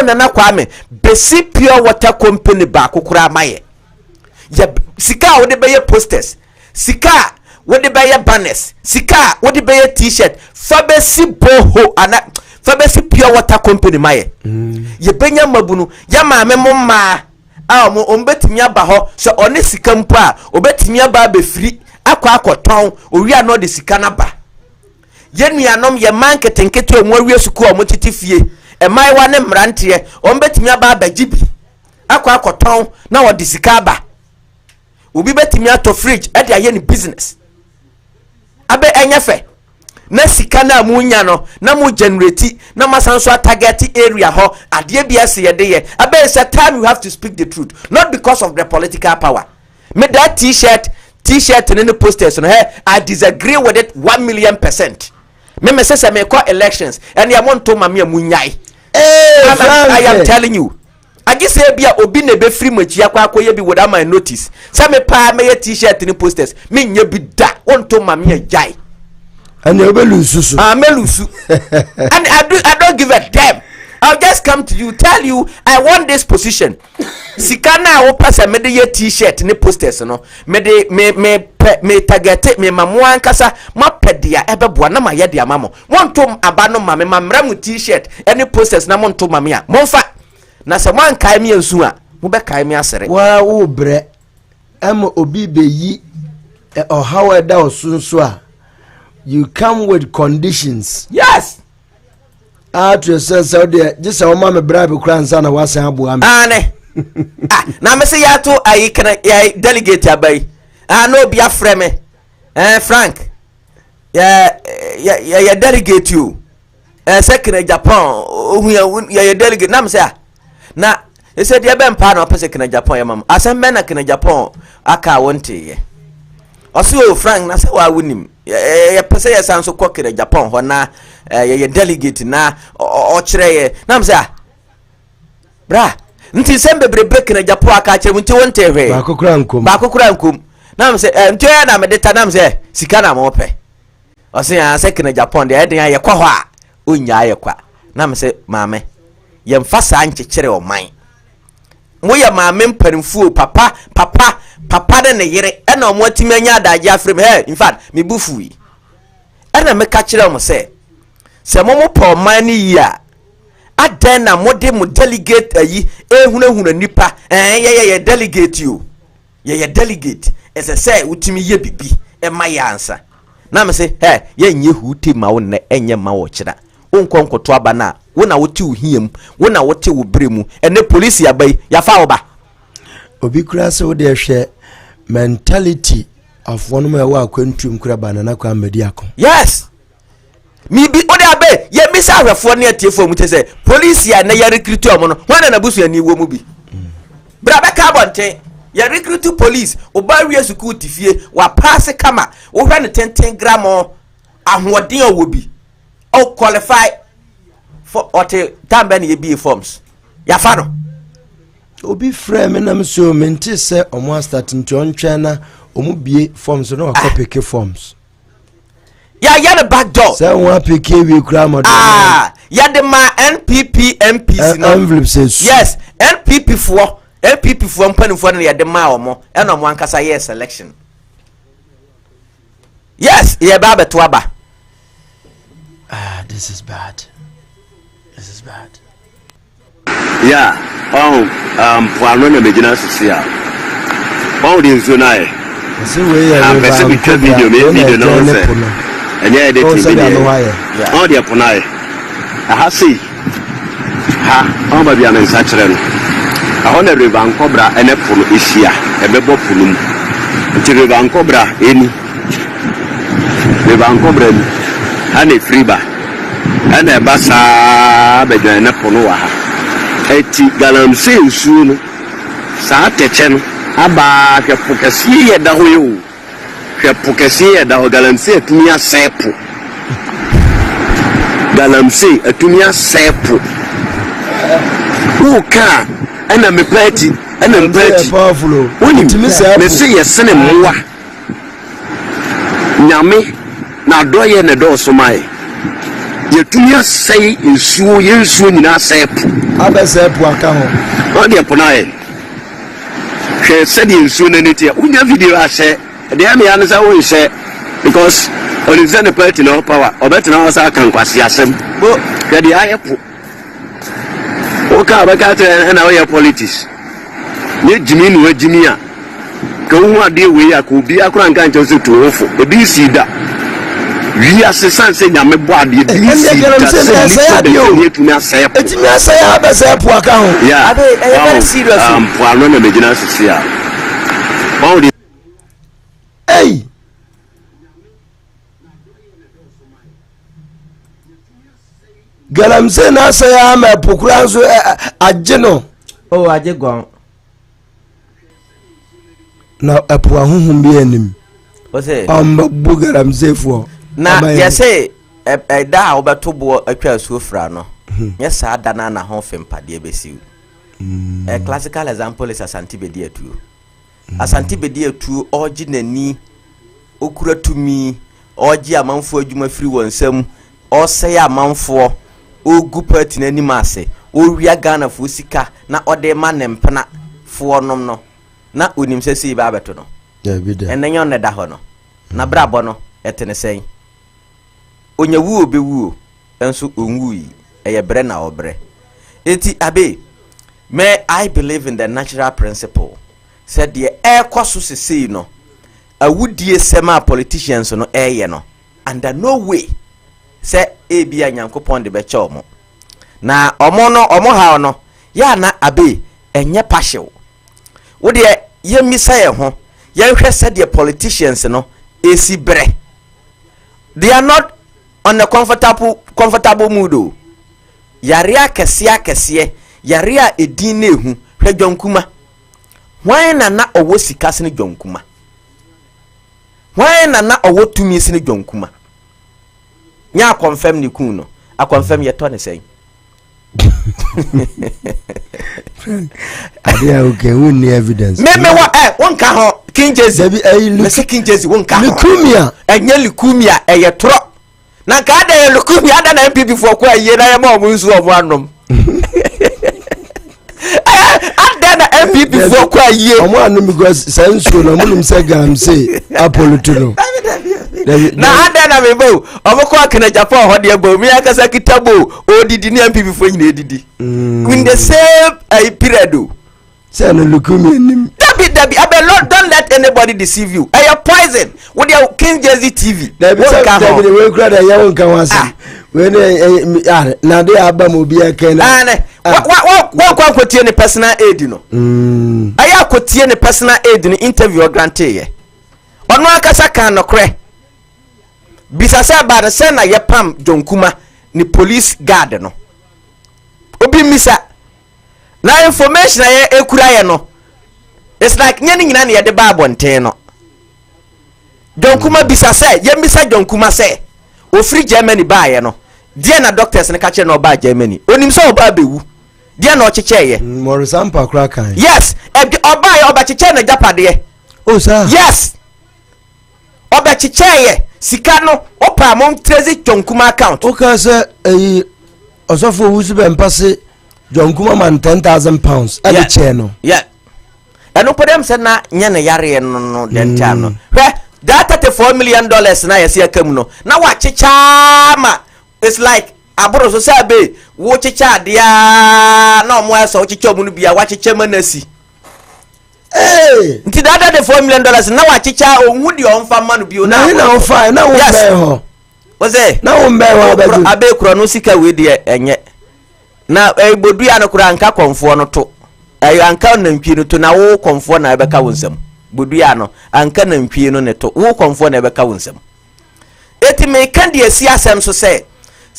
nana Kwame besi pure water company ba kokura maye ya sika wo de be posters sika what the buy banners sika what the buy t-shirt fabesi boho ana fabesi pure water company maye ye benya mabunu ya maame momma mo ombetimi aba ho so one sika mpo a obetimi aba be free akoton owi ano de sika na ba ye nuanom ye marketing keto mo awie suku o mo titifie e mai wa ne mrantie ombetimi aba gibi akoton na wo de sika ba obi betimi ato fridge e de aye ni business abe enyefe na sika na munya no na mu generate na masanso target area ho ade bia se ye de ye abe it's a time you have to speak the truth not because of the political power me that t-shirt and the posters no I disagree with it 1,000,000%. Me say me call elections and ya want to mama munyai I am telling you I guess bia obi na be free machi akwa bi without my notice say me pa me t-shirt and posters me nya bi da want to mama jai
and you be lusu
melusu and I don't give a damn. I'll just come to you tell you I want this position sikana wo pasa me de t-shirt ne posters no me de me target me mamu ankasa mapedia ebeboa na ma ye de amamo wontom aba no ma me mamra mu t-shirt any posters na monto ma me a monfa na se man kai me ansu a mo be kai me asere
wa wo bre am obi be yi or how da osunso a you come with conditions.
Yes.
To yourself out there just a mama bribe kranza na wasan abu am
ane na me say ya to ayi kana ya delegate abai no be afre me Frank ya delegate you second Japan ya delegate na me say na e say dia be mpa na opese kana Japan ya mam Asempa na kana Japan aka wonte ye Osei Frank na say wa wonim ya pese ya sanso kokere Japan ho na ya delegate na o kire ye na me say bra nti sembe brebe kana Japan aka kire nti wonte hwe
ba kokura nkom na me say nti ya na me deta na me say sika na mo pe Osei ya say kana Japan de eden ya kwa ho a onya ya kwa na me say maame ye mfasa ankyekere o man mo ya maame mpanimfu papa de ne yere ena omo atimi anya adaje afrem in fact me bufuyi ena me ka kire mo se mo pa man ni yi a adan na mo de mo delegate ayi ehunahuna nipa ye delegate you ye delegate ese say utimi ye bibi e ma ya ansa na me se ye nye huti ma wo ne enye ma wo kira onkonkoto aba na wo na wote uhiem wo na wote wo bremu ene police ya bai ya fa oba obi kura se wo de hwe mentality of one man wa kwantum kura banana Kwame Bediako.
Yes mi bi ode abe ye mi sa hwefo ne atiefo mu te se police ya na ya recruit omo no wana na busu ani wo mu bi bra be ka bonte ya recruit police oba wie school tifie wa pass kama wo hwe ne 10 gram ahoden owo bi o qualify for ote tambe ne be forms ya fa no
obi frame na mso menti se omo start nti ontwe na omo bie forms no akopeke forms
ya the back door
se won peke wi kura mo
ya de ma NPP MPs no
envelopes
yes NPP fo mpanimfo no ya de ma omo e no mo ankasa ye selection yes ye ba beto aba
this is bad.
Yeah, Puano na Medina Socia. Oh, the Zunai.
I see where you are.
Video no. enye de TV ni all the ponai aha sei ha on ba bia mensa kire no aha na river Ankobra ene pono ehia ebebo pono mu nti river Ankobra eni river Ankobra ni ane friba ene basa bedwan ne pono wa ha eti galamsey nsuo no saa teche no aba hwepo kese ye da ho yo hwepo kese ye da ho galamsey atumi asepo galamsey atumi asepo uka ana me party ana mpati woni timi sepo me se ye sene mwa nyame na doye ne do so mai yetumi asei nsuo ye nsuo nyina asepo abesepo aka ho odi eponae she said nsuo na netia unya video ahye de am ya nsa wo hye because olize ne party no power obetina wasa kan kwase asem bo de de ayepo o ka ba ka te na wo politics ne jimi no jimi a ka hu ade we ya ko bi akora nka nche so to ofo e bi si da wi asesan se nyame bo ade bi si da se ni tu na se eti mi asa ya ba se po aka ho abe e very serious po ano na megina sisi a all the hey galamse na asa ya ma pokura so agye no
oh agye gon
na apu ahunhum bi anim
Osei
bu galamse fo
na yese da obeto bo atwa asuofra no yes ada na ho fempade besiu a classical example is Asante Bediako Asante Bediako oji nani okura tumi oji amanfo adwuma firi wonsam Osei amanfo ogu party nani mase owia Ghana fo sika na ode ma nempena fo nom no na onim sesi ba beto no enenyo ne da ho no na brabo no etene sen onya wuo be wuo enso onwui eye bre na obre eti abe I believe in the natural principle said the air kwaso sesei no awudie sema politicians no eye no under no way say ebia nyankopon de be che omo na omo ha no ya na abe enye pashew wo de ye misa ye ho ye hwe said the politicians no esi bre they are not on a comfortable mood. Yaria kese yaria edin ehu hwe dwonkuma hwan na owo sika sene dwonkuma hwan na owo tumi sene dwonkuma nya confirm ni kun no a confirm ye to ne sen
adia okay we need evidence
me wonka ho King Jezi me se King Jezi wonka ho
likumia
enye likumia eye tro na ka da likumia ada na MPP for kwa ye na ye ma omu nsu omu anom ada na MPP for kwa ye
omu anom because sensu na munum se gam say apolituno
na ada na me bo omoko akena Japan ho de bo mi akasa kitabo odidi ni MPP for nyina edidi in the same period
say no likumia nim
Dabi abe Lord, don't let anybody deceive you. Are you poison with your King Jezi TV?
Dabi we crowd ya wonka wasa. We na dey aba mo bia ken na.
What kwatie ne personal aid no. Aya kwatie ne personal aid no interview grante ye. Ono akasa kan no kre. Bisasa ba de sen na ye pam Jonkuma ni police guard no. Obi misa. Na information ye ekura ye no. It's like nyani nyina ne yede ba bonten no. Jonkuma bisa say, ye bisa Jonkuma say, o free Germany ba ye no. Die na doctors ne ka che no ba Germany. Onim so oba bewu. Die na o cheche ye.
More sampa kra kan.
Yes, oba ye oba cheche na japade ye.
Oh sir.
Yes. Oba cheche ye. Sika no opa mon trezi Jonkuma account.
O ka say osofo wusu be mpase Jonkuma man £10,000 at the channel.
Yeah. Eno podem se na nyane yare no dentia no hwe that $34 million na yesi akam no na wa chicha ma it's like aburo so sabe wo chicha dia na omo eso chicha mu no bia wa chicha manasi nti that $4 million na wa chicha onwu di onfa ma no bio
na onfa na wo be ho
Osei
na wo mbe wa badu
Abeiku no sika we de enye na bodua no kura anka konfo no to anka nantwi no to na wo konfo na ebeka wonsam bodua no anka nantwi no ne to wo konfo na ebeka wonsam eti me kan de asi asem so se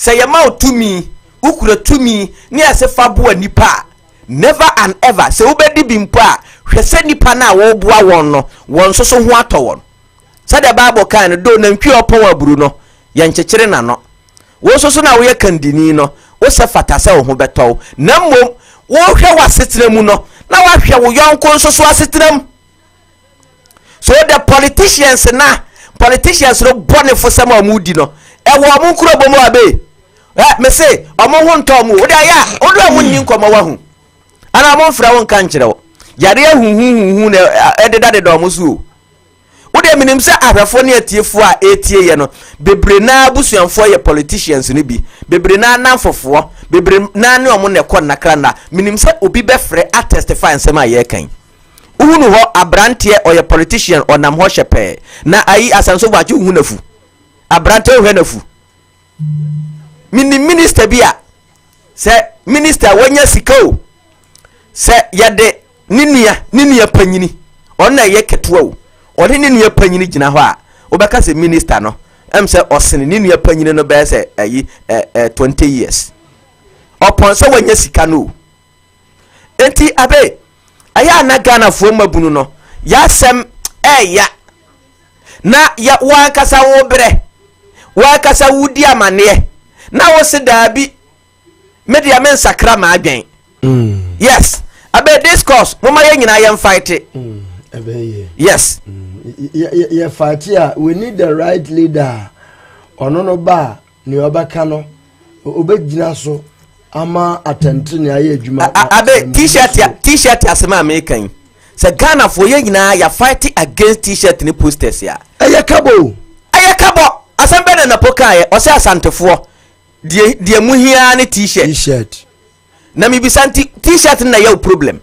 yema otumi ukura tumi ne ase fabo nipa never and ever se ubedi bimpo a hwese nipa na wo boa won no won so ho atowon se de bible kan do nantwi opon aburu no ye nkyekere na no wo so na wo ye kandini no wo se fata se wo ho beto na mmom wo hwe wasetremu no na wa hwe wo yonko so asetrem. So the politicians no bone for some amudi no e wo mo kuro bomo abe me say omo ho nto mo wo da ya odo mo nyin koma wa hu ana mo fra won kan kire wo yare hu na ededa de do mo so wo de minim se ahwefo ne atiefo a etie ye no bebre na abusuanfo ye politicians ni bi bebre na nanfofo bebre na ne omo ne kon nakra na minim se obi be frɛ a testify nsem a ye kan uhunu ho abrante oye politician onam ho hyepe na ayi asanso bwache uhunafu abrante uhunafu minister bia se minister wanya sikao se yade ninia panyini onna ye ketewa o ode ninia panyini gina ho a obeka se minister no em se osene ninia panyini no be se ayi 20 years opon se wanya sika no enti abe aya na Ghana fo mabunu no ya sem ya na ya wakasa wo bre wakasa wudi amane na wo se dabi media men sakra ma adwen yes abe discourse mama ye nyina ye fight yes
ye fight ya we need the right leader ono no ba ni obaka no obegina so ama atenti ne aye adwuma
abe t-shirt asema American se Ghana for ye nyina ya fight against t-shirt ni posters ya
aye kabo
asempa na poka ye ose asantefo die muhia ni t-shirt na mibisanti t-shirt na ya problem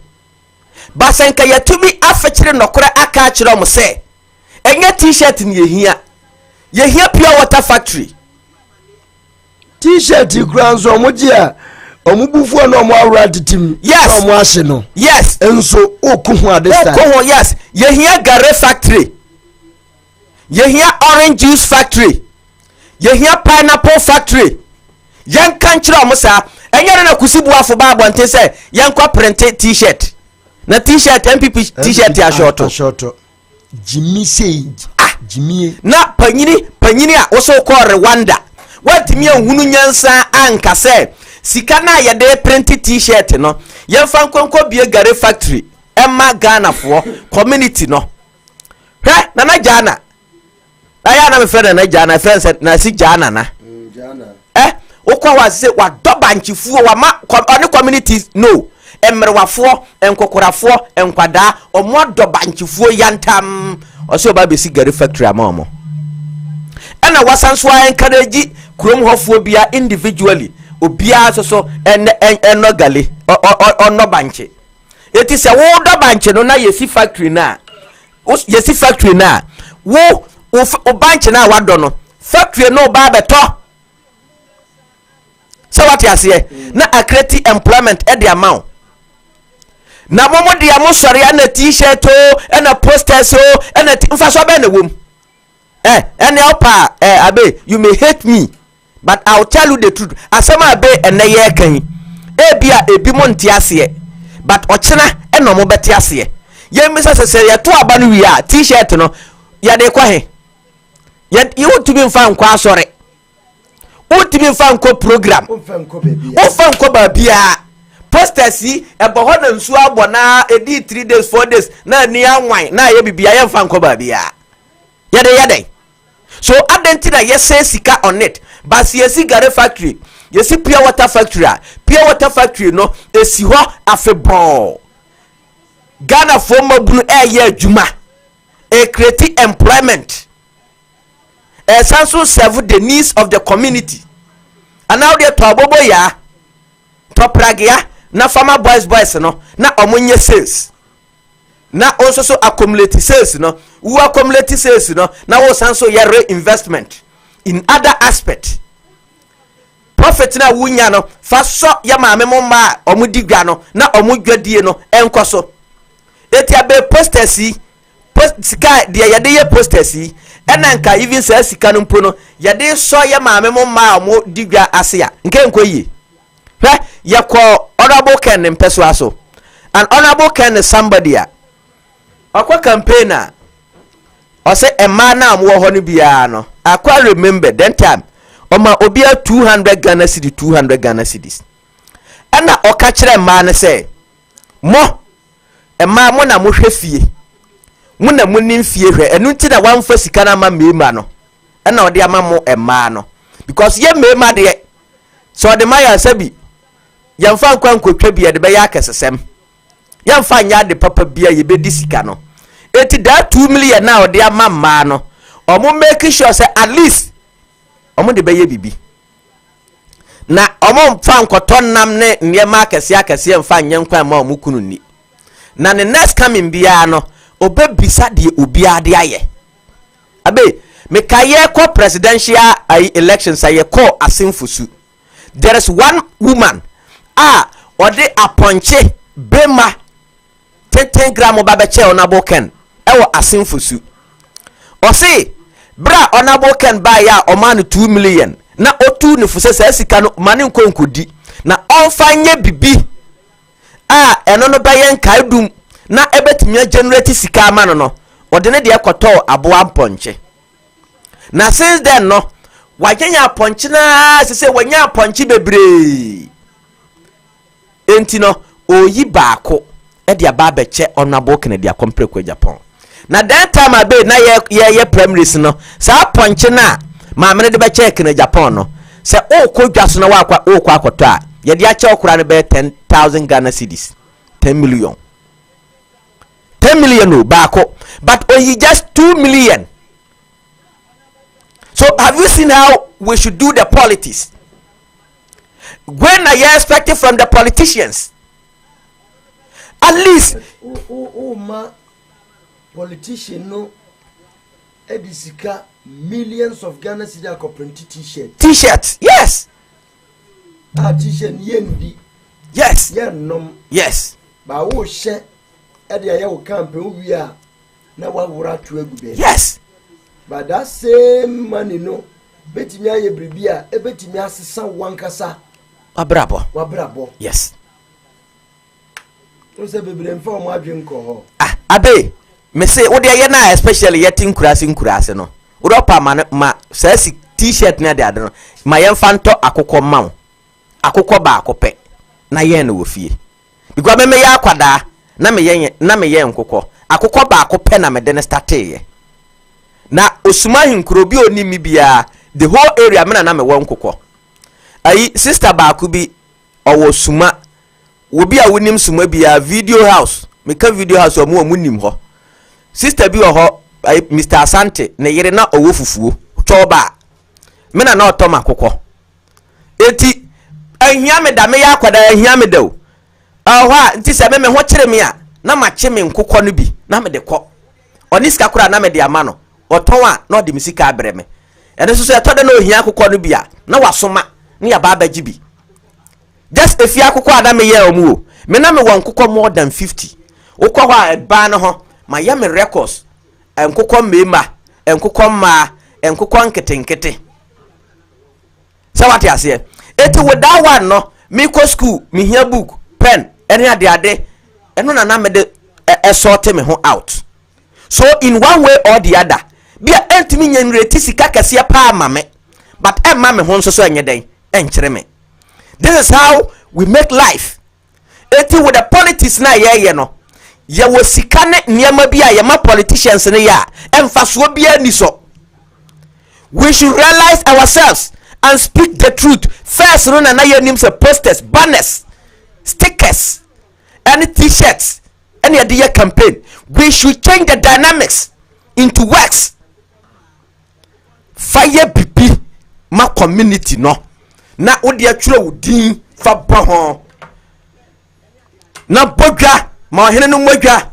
basenka ya tumi afekire nokora aka akire om se enye t-shirt ni ye hia pure water factory
t-shirt kranzo omujia omubufu na omo awra titim omo ahye no
yes
enso okuhu adesta
yes ye hia gare factory ye hia orange juice factory ye hia pineapple factory yan kan kire omo sa enye na kusibu afo ba abonte se yan kwa print t-shirt na t-shirt MPP t-shirt ya short
Jimmy say Jimmy
na panyini a wo so ko Rwanda watimi ehunu nyansa anka se sika na ye de print t-shirt no ye fa nkonko bie gare factory emma Ghana fo community no he na Ghana aya na me friend na Ghana friends na si Ghana na okwa wa se wa doba nchifuo wa ma oni communities no emrewafo enkokorafo enkwada omo doba nchifuo yantam oso ba be si gare factory ama ena wasanso an kanaji krom hofo bia individually obia so eno gale ono banche eti se wo do banche no na yesi factory na wo banche na wado no factory no ba beto so what you say na create employment at the amount na momo dia mo sori ana t-shirt o na posters o na mfa so be na wom any opa abe you may hate me but I'll tell you the truth asema abe ene ye kan bia ebi mo ntiase but ochena eno mo beti ase ye misa sese ye to aba no wi a t-shirt no ya de kwa he ye you to be mfa nkwa asore o ti be mfa nkwa program o fa nkwa ba bia posters yi ebo ho na nsu abo na edi 3 days 4 days na ni anwan na ye bibia ye mfa nkwa ba bia ye de so adentina ye say sika on it but yesi gare factory yesi pure water factory no esi ho afebon Ghana for mabunu ye adwuma create employment sanso serve the needs of the community and now they tobobo ya topragia na farmer boys no na omonye sales na also so accumulate sales no wo accumulate sales no na wo sanso ye reinvestment in other aspect. Prophet na wunya no fa so ya maame mo ma omudi gwa no na omudwadie no enko so. Eti abe posters yi sika de yade ye posters yi ena nka even say sika no mpo no yade so ya maame mo ma omudi gwa ase ya nke enko yi. Hwe ye ko honorable Ken mpeso aso. An honorable Ken is somebody a akwa campaigner Osei ema na amwo ho no bia no akwa remember that time Oma obia 200 Ghana cedi 200 Ghana cedis. Ena oka kire ma ne se mo ema mo na mo hwe fie. Mo na mo nim fie hwe enu nti na wanfa sika na ma mema no. Ena ode ama mo ema no because ye mema de so de maya sabi yamfa nkwa nkotwa bia de be ya kesesem. Yamfa nya de papa bia ye be di sika no. Eti that 2 million na ode ama ma no. Omo make sure say at least omo de beye bibi na omo mfa nkoton nam ne niema akese mfa nyenkwan ma omo kunu ni na ne next coming bia no obebisa de obia de aye abe me kaye ko presidential elections aye ko asimfusu. There is one woman ode aponche bema 10 gram obabeche onaboken ewo asimfusu. Osei bra honorable Ken buy ya oman 2 million na otu ne fuse se sika no mane nkonkodi na onfanye bibi eno no bayen kaidum na ebetimi generate sika ama no ode ne de ekoto aboa mponche na since then no wagenya aponche na se wanya aponche bebre enti no oyi baako e de aba beche honorable Ken de akomprekwa Japan. Na that time abe na ye primaries no sa ponche na ma me de be check na Japan no se o ko dwaso na wa kwa akoto a ye de a che okura ne be 10,000 Ghana cedis 10 million no baako but only just 2 million. So have you seen how we should do the politics? When are you expecting from the politicians? At least
politician no edisika millions of Ghana cedi print
t-shirt yes
t-shirt yendi
yes
yenom
yes
ba wo hye ede aye wo campaign wi a na wa wura to agube
yes
but that same money no betimi aye bribia e betimi asesa wankasa wabrabo
yes
o se bebre mfa o mo adwen ko ho
abe me say wo de ye na especially yetin kurase no wo do pa ma say t-shirt na de ade no ma ye mfa nto akokọ ma akokọ ba akopẹ na ye na wo fie because me ya akwada na me ye nkokọ akokọ ba akopẹ na me de ne start ye na osuma hinkuro bi oni mi bia the whole area me na me wo nkokọ ayi sister ba ku bi owo suma wo bi a wonim suma bia video house me ka video house o mu nim ho sister bi ho Mr. Asante ne yere na owo fufuo choba me na otoma akokọ eti ahia me da me ya akwada ahia me da o ahwa nti se me ho kire me a na ma che me nkokọ no bi na me de kọ oni sika kura na me de ama no oton a na ode misika abre me ene so so etode na ohia akokọ no bi a na wasoma ne ya ba baji bi just efi akokọ ada me ye omu o me na me won nkokọ more than 50 ukọ ho ba no ho ma ya me records enkokọ mema enkokọ ma enkokọ nketenkete sa wati ase eti with that one no me go school me hear book pen any ade eno na me de sort me ho out. So in one way or the other bia entimi nyanreti sika kase pa mame but emma me ho so enye den enkyere me. This is how we make life. Eti with the politics na ye no ye wo sika ne niema bia ye ma politicians ne ya emfaso bia ni so. We should realize ourselves and speak the truth. First, no na ye names posters, banners, stickers, any t-shirts, any other campaign. We should change the dynamics into works. Fire bibi ma community no. Na odi atwere wudin fa bo na bodwa ma ohene no modwa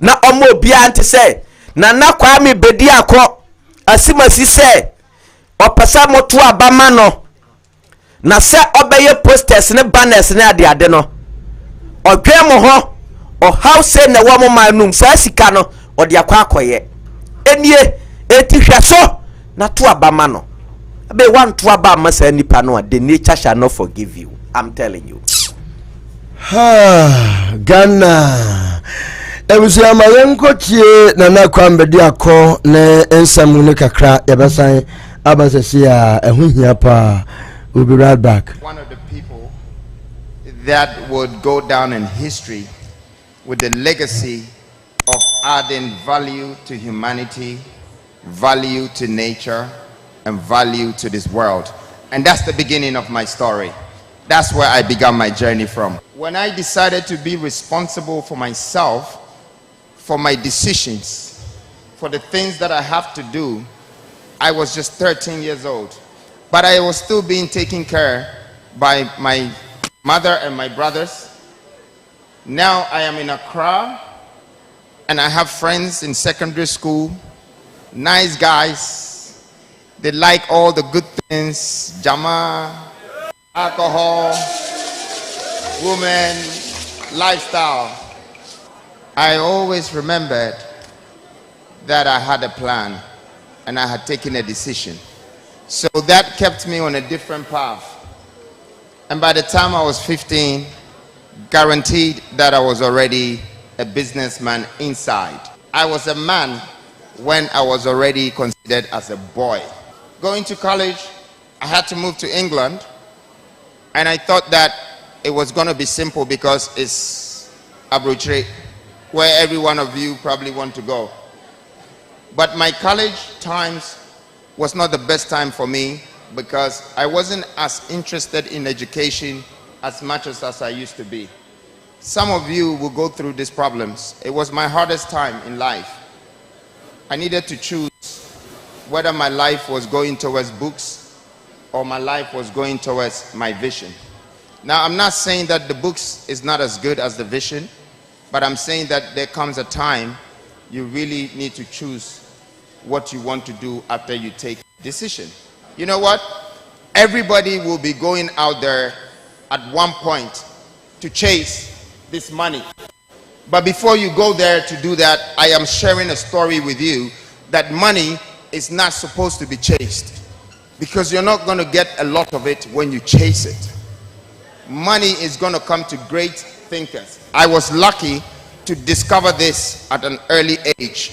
na omo obia ante say na Kwame Bediako asimasi say opesa moto abama no na se obeye posters ne banners ne ade no odwem ho o house na wo manum sa sika no ode akwa akoye enie etihweso na to abama no abe want to abama sa nipa no the nature shall not forgive you. I'm telling you.
Ghana Ebusiama yenko tie Nana Kwame Bediako ne ensamu ne kakra yabasan abasesia ehunhia pa. We'll be right back.
One of the people that would go down in history with the legacy of adding value to humanity, value to nature, and value to this world. And that's the beginning of my story. That's where I began my journey from. When I decided to be responsible for myself, for my decisions, for the things that I have to do, I was just 13 years old. But I was still being taken care by my mother and my brothers. Now I am in Accra, and I have friends in secondary school, nice guys. They like all the good things, jama, alcohol, women, lifestyle. I always remembered that I had a plan and I had taken a decision. So that kept me on a different path. And by the time I was 15, guaranteed that I was already a businessman inside. I was a man when I was already considered as a boy. Going to college, I had to move to England, and I thought that it was going to be simple because it's arbitrary, where every one of you probably want to go. But my college times was not the best time for me because I wasn't as interested in education as much as I used to be. Some of you will go through these problems. It was my hardest time in life. I needed to choose whether my life was going towards books or my life was going towards my vision. Now, I'm not saying that the books is not as good as the vision, but I'm saying that there comes a time you really need to choose what you want to do after you take a decision. You know what? Everybody will be going out there at one point to chase this money. But before you go there to do that, I am sharing a story with you that money is not supposed to be chased, because you're not going to get a lot of it when you chase it. Money is going to come to great thinkers. I was lucky to discover this at an early age.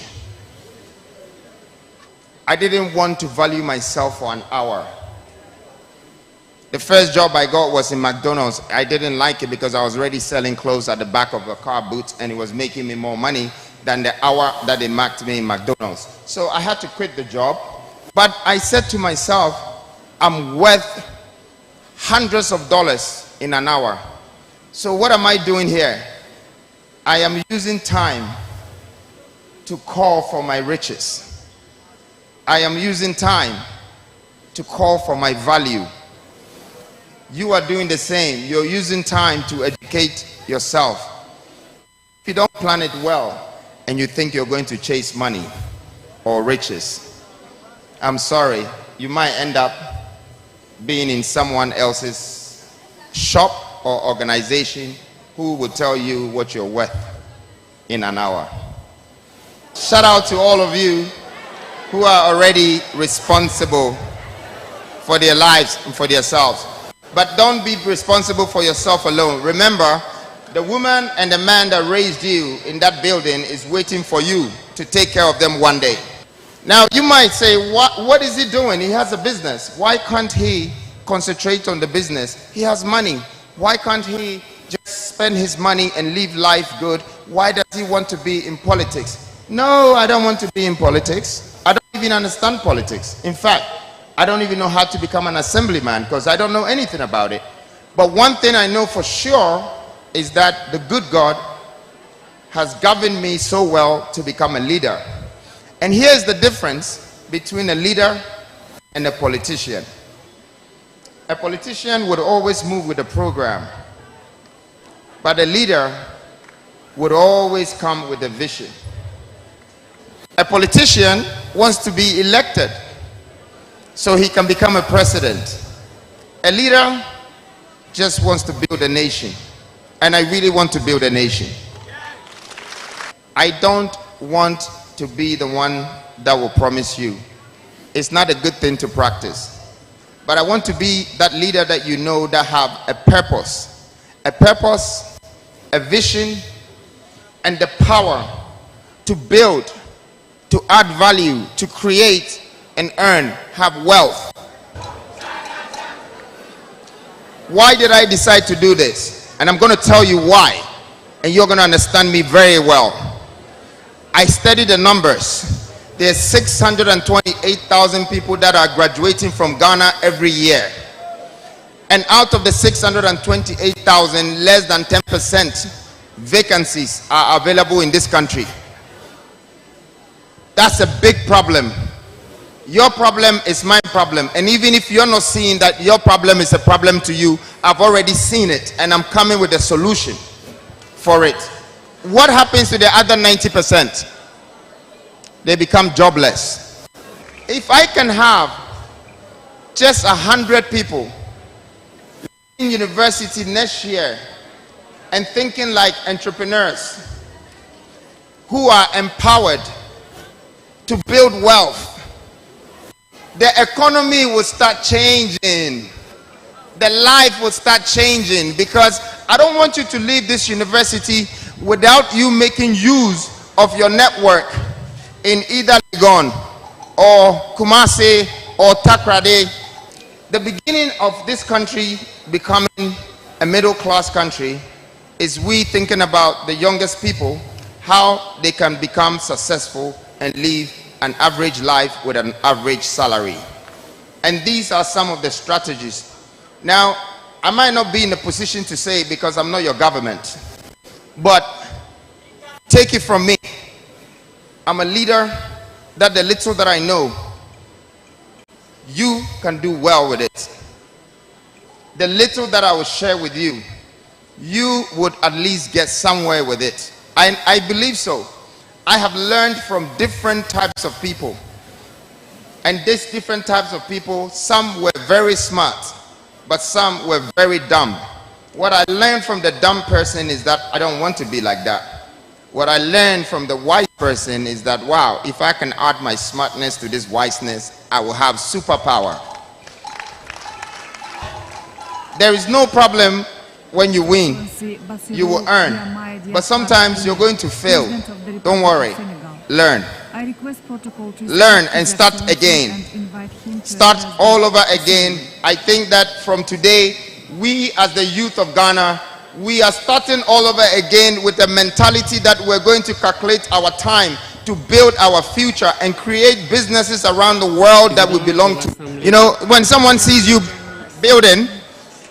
I didn't want to value myself for an hour. The first job I got was in McDonald's. I didn't like it because I was already selling clothes at the back of a car boot, and it was making me more money than the hour that they marked me in McDonald's. So I had to quit the job. But I said to myself, I'm worth hundreds of dollars in an hour. So what am I doing here? I am using time to call for my riches. I am using time to call for my value. You are doing the same. You're using time to educate yourself. If you don't plan it well and you think you're going to chase money or riches, I'm sorry, you might end up being in someone else's shop or organization who will tell you what you're worth in an hour. Shout out to all of you who are already responsible for their lives and for themselves. But don't be responsible for yourself alone. Remember, the woman and the man that raised you in that building is waiting for you to take care of them one day. Now, you might say, what is he doing? He has a business. Why can't he concentrate on the business? He has money. Why can't he just spend his money and live life good? Why does he want to be in politics? No, I don't want to be in politics. I don't even understand politics. In fact, I don't even know how to become an assemblyman because I don't know anything about it. But one thing I know for sure is that the good God has governed me so well to become a leader. And here's the difference between a leader and a politician. A politician would always move with a program, but a leader would always come with a vision. A politician wants to be elected. so he can become a president. A leader just wants to build a nation, and I really want to build a nation. I don't want to be the one that will promise you. It's not a good thing to practice. But I want to be that leader that you know that have a purpose, a vision, and the power to build, to add value, to create and earn, have wealth. Why did I decide to do this? And I'm going to tell you why, and you're going to understand me very well. I studied the numbers. There's 628,000 people that are graduating from Ghana every year. And out of the 628,000, less than 10% vacancies are available in this country. That's a big problem. Your problem is my problem. And even if you're not seeing that your problem is a problem to you, I've already seen it, and I'm coming with a solution for it. What happens to the other 90%? They become jobless. If I can have just 100 people in university next year and thinking like entrepreneurs who are empowered to build wealth, the economy will start changing. The life will start changing, because I don't want you to leave this university without you making use of your network in either Gone or Kumasi or Takrade. The beginning of this country becoming a middle-class country is we thinking about the youngest people, how they can become successful and live an average life with an average salary. And these are some of the strategies. Now, I might not be in a position to say, because I'm not your government, but take it from me. I'm a leader that the little that I know, you can do well with it. The little that I will share with you, you would at least get somewhere with it. I believe so. I have learned from different types of people. And these different types of people, some were very smart, but some were very dumb. What I learned from the dumb person is that I don't want to be like that. What I learned from the wise person is that, wow, if I can add my smartness to this wiseness, I will have superpower. There is no problem when you win. You will earn. But sometimes you're going to fail. Don't worry. Learn. Learn and start again. Start all over again. I think that from today, we as the youth of Ghana, we are starting all over again with a mentality that we're going to calculate our time to build our future and create businesses around the world that we belong to. You know, when someone sees you building,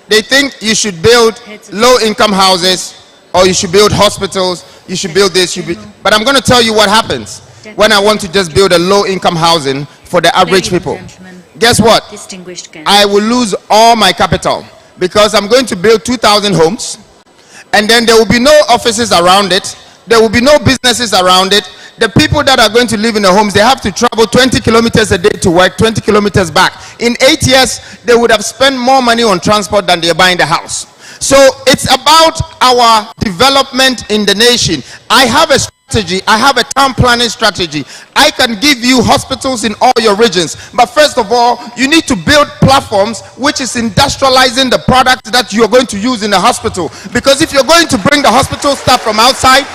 they think you should build low-income houses, or you should build hospitals, you should build this, but I'm going to tell you what happens when I want to just build a low-income housing for the average people. Guess what? I will lose all my capital, because I'm going to build 2,000 homes, and then there will be no offices around it. There will be no businesses around it. The people that are going to live in the homes, they have to travel 20 kilometers a day to work, 20 kilometers back. In 8 years, they would have spent more money on transport than they're buying the house. So it's about our development in the nation. I have a strategy. I have a town planning strategy. I can give you hospitals in all your regions. But first of all, you need to build platforms which is industrializing the product that you're going to use in the hospital. Because if you're going to bring the hospital stuff from outside,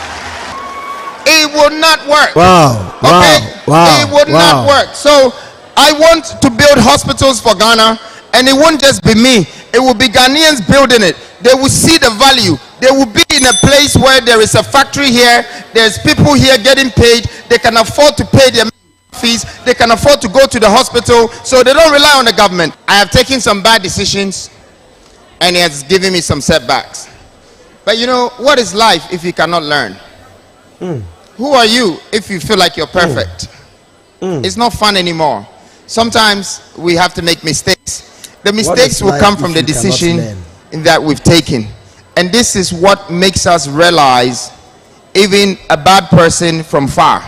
it will not work.
Wow.
Okay?
Wow.
It would not work. So I want to build hospitals for Ghana, and it won't just be me. It will be Ghanaians building it. They will see the value. They will be in a place where there is a factory here. There's people here getting paid. They can afford to pay their fees. They can afford to go to the hospital. So they don't rely on the government. I have taken some bad decisions, and it has given me some setbacks. But you know, what is life if you cannot learn? Who are you if you feel like you're perfect? It's not fun anymore. Sometimes we have to make mistakes. The mistakes will come from the decision that we've taken. And this is what makes us realize even a bad person from far.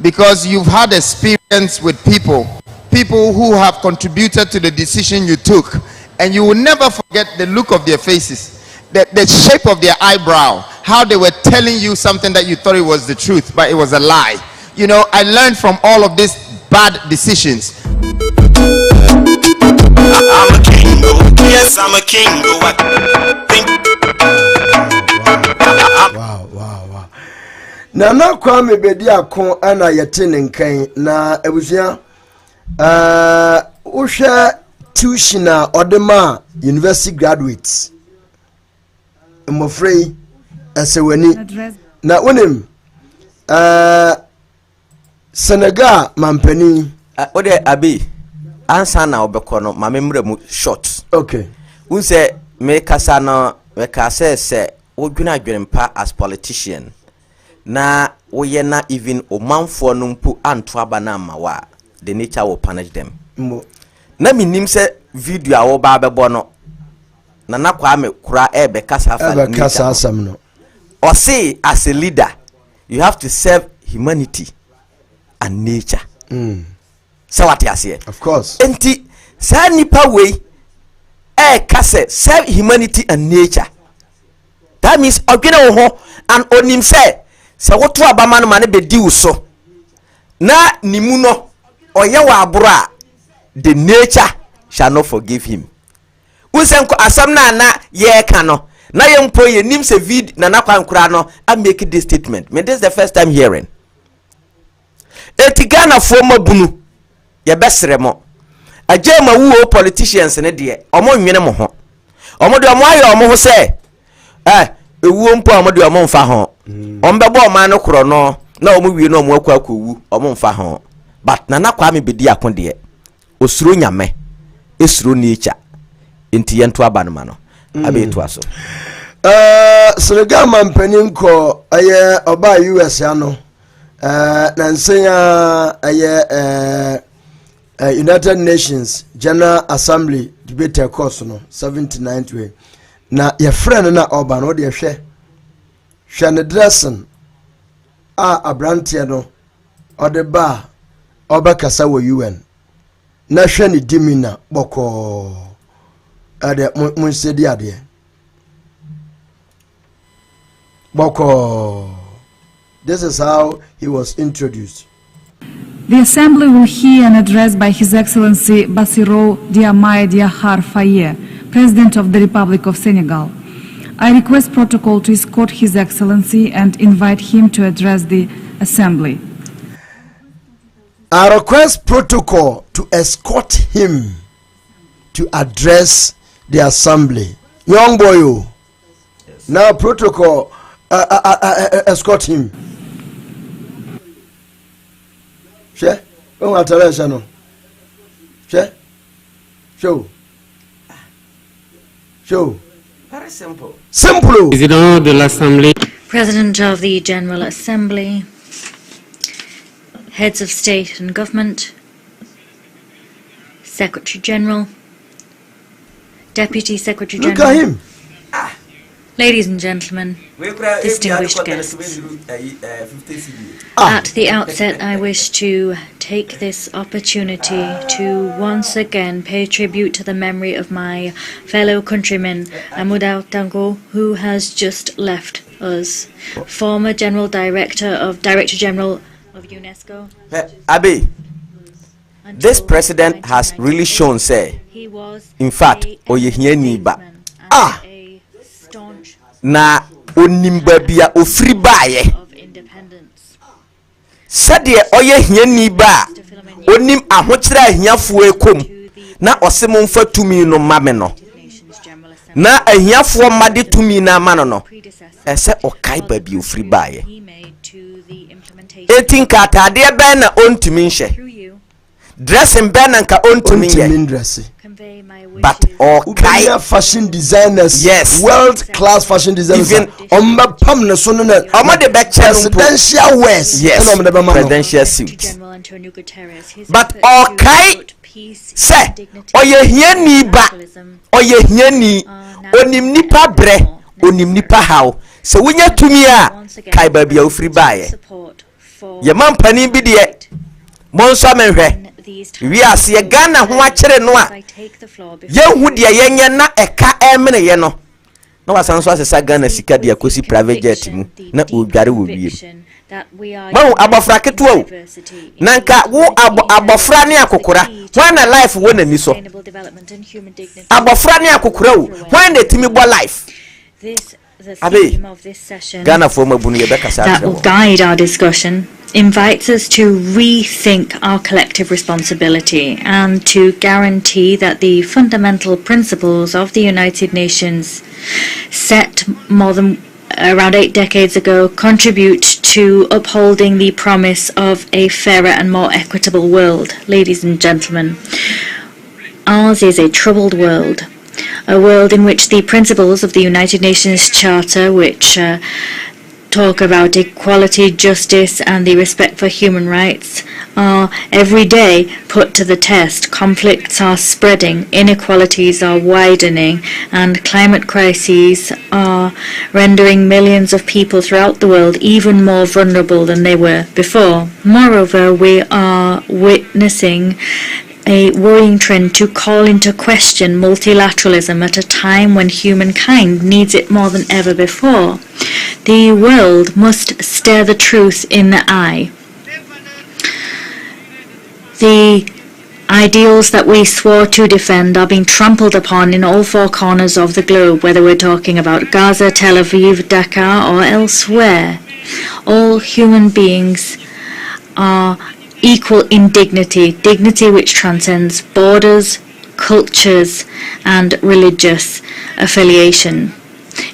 Because you've had experience with people people who have contributed to the decision you took, and you will never forget the look of their faces, the shape of their eyebrow, how they were telling you something that you thought it was the truth, but it was a lie. You know, I learned from all of these bad decisions.
I'm a king, yes, I'm a king.
Wow. Nana Kwame Bediako ana yetene nkan na ebusua usha tuition odema university graduates mofrey asewani na wonim Senegal mampani
ode abi ansa na obekọ no ma memre mu short.
Okay.
Unse me kasa no me kasa se wodwena adwenempa as politician na woye na even omanfo no mpu anto aba na amawa the nature will punish them. Na minim se video a wo ba bebo no na Kwame kura ebe kasa
asam no.
Osei as a leader you have to serve humanity and nature. So what you say?
Of course.
Enti sa nipa way kase serve humanity and nature. That means ogene wo ho and onim se woto abama no mane bedi wo so na nimu no oye wa abura the nature shall not forgive him. Unsenko asam na ye ka no na ye mpo ye nim se vid na kwankura no I make this statement. Me this is the first time hearing. Etigana former bunu ye besere mo ajema wo politicians ne de omo nwene mo ho omo de omo aye omo ho se ewu mpo omo de omo mfa ho ombebo oman no kro no na omo wie no omo akwakowu omo mfa ho but Nana Kwame Bediako de osuro nyame esuro nature enti yento aba no ma no abeto aso
Senegal mampani nko aye oba US ano na nsenya aye United Nations General Assembly debate course no 79th way na your friend na oba no de hwe ne dressing abrantie no ode ba oba kasa wo UN na hwe ne dimina boko ade munsedi ade boko. This is how he was introduced.
The Assembly will hear an address by His Excellency Bassirou Diomaye Diakhar Faye, President of the Republic of Senegal. I request protocol to escort His Excellency and invite him to address the Assembly.
I request protocol to escort him to address the Assembly. Young boy, yes. Now protocol escort him. She? Don't tell no. She? Show.
Very simple.
Simple.
President de l'Assemblée.
President of the General Assembly, heads of state and government, Secretary General, Deputy Secretary General.
Look at him.
Ladies and gentlemen, distinguished guests. At the outset, I wish to take this opportunity to once again pay tribute to the memory of my fellow countryman, Amuda, who has just left us. Former Director General of UNESCO.
Abi, this president has really shown, say, in fact, Oyehniba. Na onimba bia ofri baaye sade oye hiani ba onim ahokyere ahiafo ekom na osemo mfa tumi no mame no na ahiafo made tumi na amano no ese okai ba bi ofri baaye Atinka atade ben na ontumi nhye dressing ben na nka ontumi nhye but okay
fashion designers,
yes,
world class fashion designers, even on my permanent son on
the back
presidential wears,
yes, presidential suits. But okay, say oye hiani ba oye hiani onim nipa bre onim nipa how so wonya tumi a kai ba bia ofri baaye ye mampani bi de monso menhwe we are see Ghana ho akere no a yehu de yenye na eka emene ye no na wasan so asesa Ghana sika de akosi private jet mu na odware wo wiem Mau abofra ketua o nanka wo abofra ne akokora wana life wo na ni so abofra ne akokora o wana timi bo life
the theme of this session that will guide our discussion invites us to rethink our collective responsibility and to guarantee that the fundamental principles of the United Nations set more than around 8 decades ago contribute to upholding the promise of a fairer and more equitable world. Ladies and gentlemen, ours is a troubled world. A world in which the principles of the United Nations Charter, which talk about equality, justice, and the respect for human rights, are every day put to the test. Conflicts are spreading, inequalities are widening, and climate crises are rendering millions of people throughout the world even more vulnerable than they were before. Moreover, we are witnessing a worrying trend to call into question multilateralism at a time when humankind needs it more than ever before. The world must stare the truth in the eye. The ideals that we swore to defend are being trampled upon in all 4 corners of the globe, whether we're talking about Gaza, Tel Aviv, Dakar, or elsewhere. All human beings are equal in dignity, dignity which transcends borders, cultures, and religious affiliation.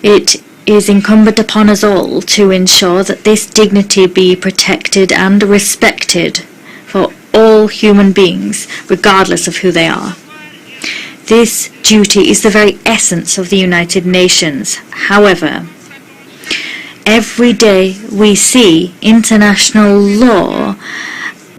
It is incumbent upon us all to ensure that this dignity be protected and respected for all human beings, regardless of who they are. This duty is the very essence of the United Nations. However, every day we see international law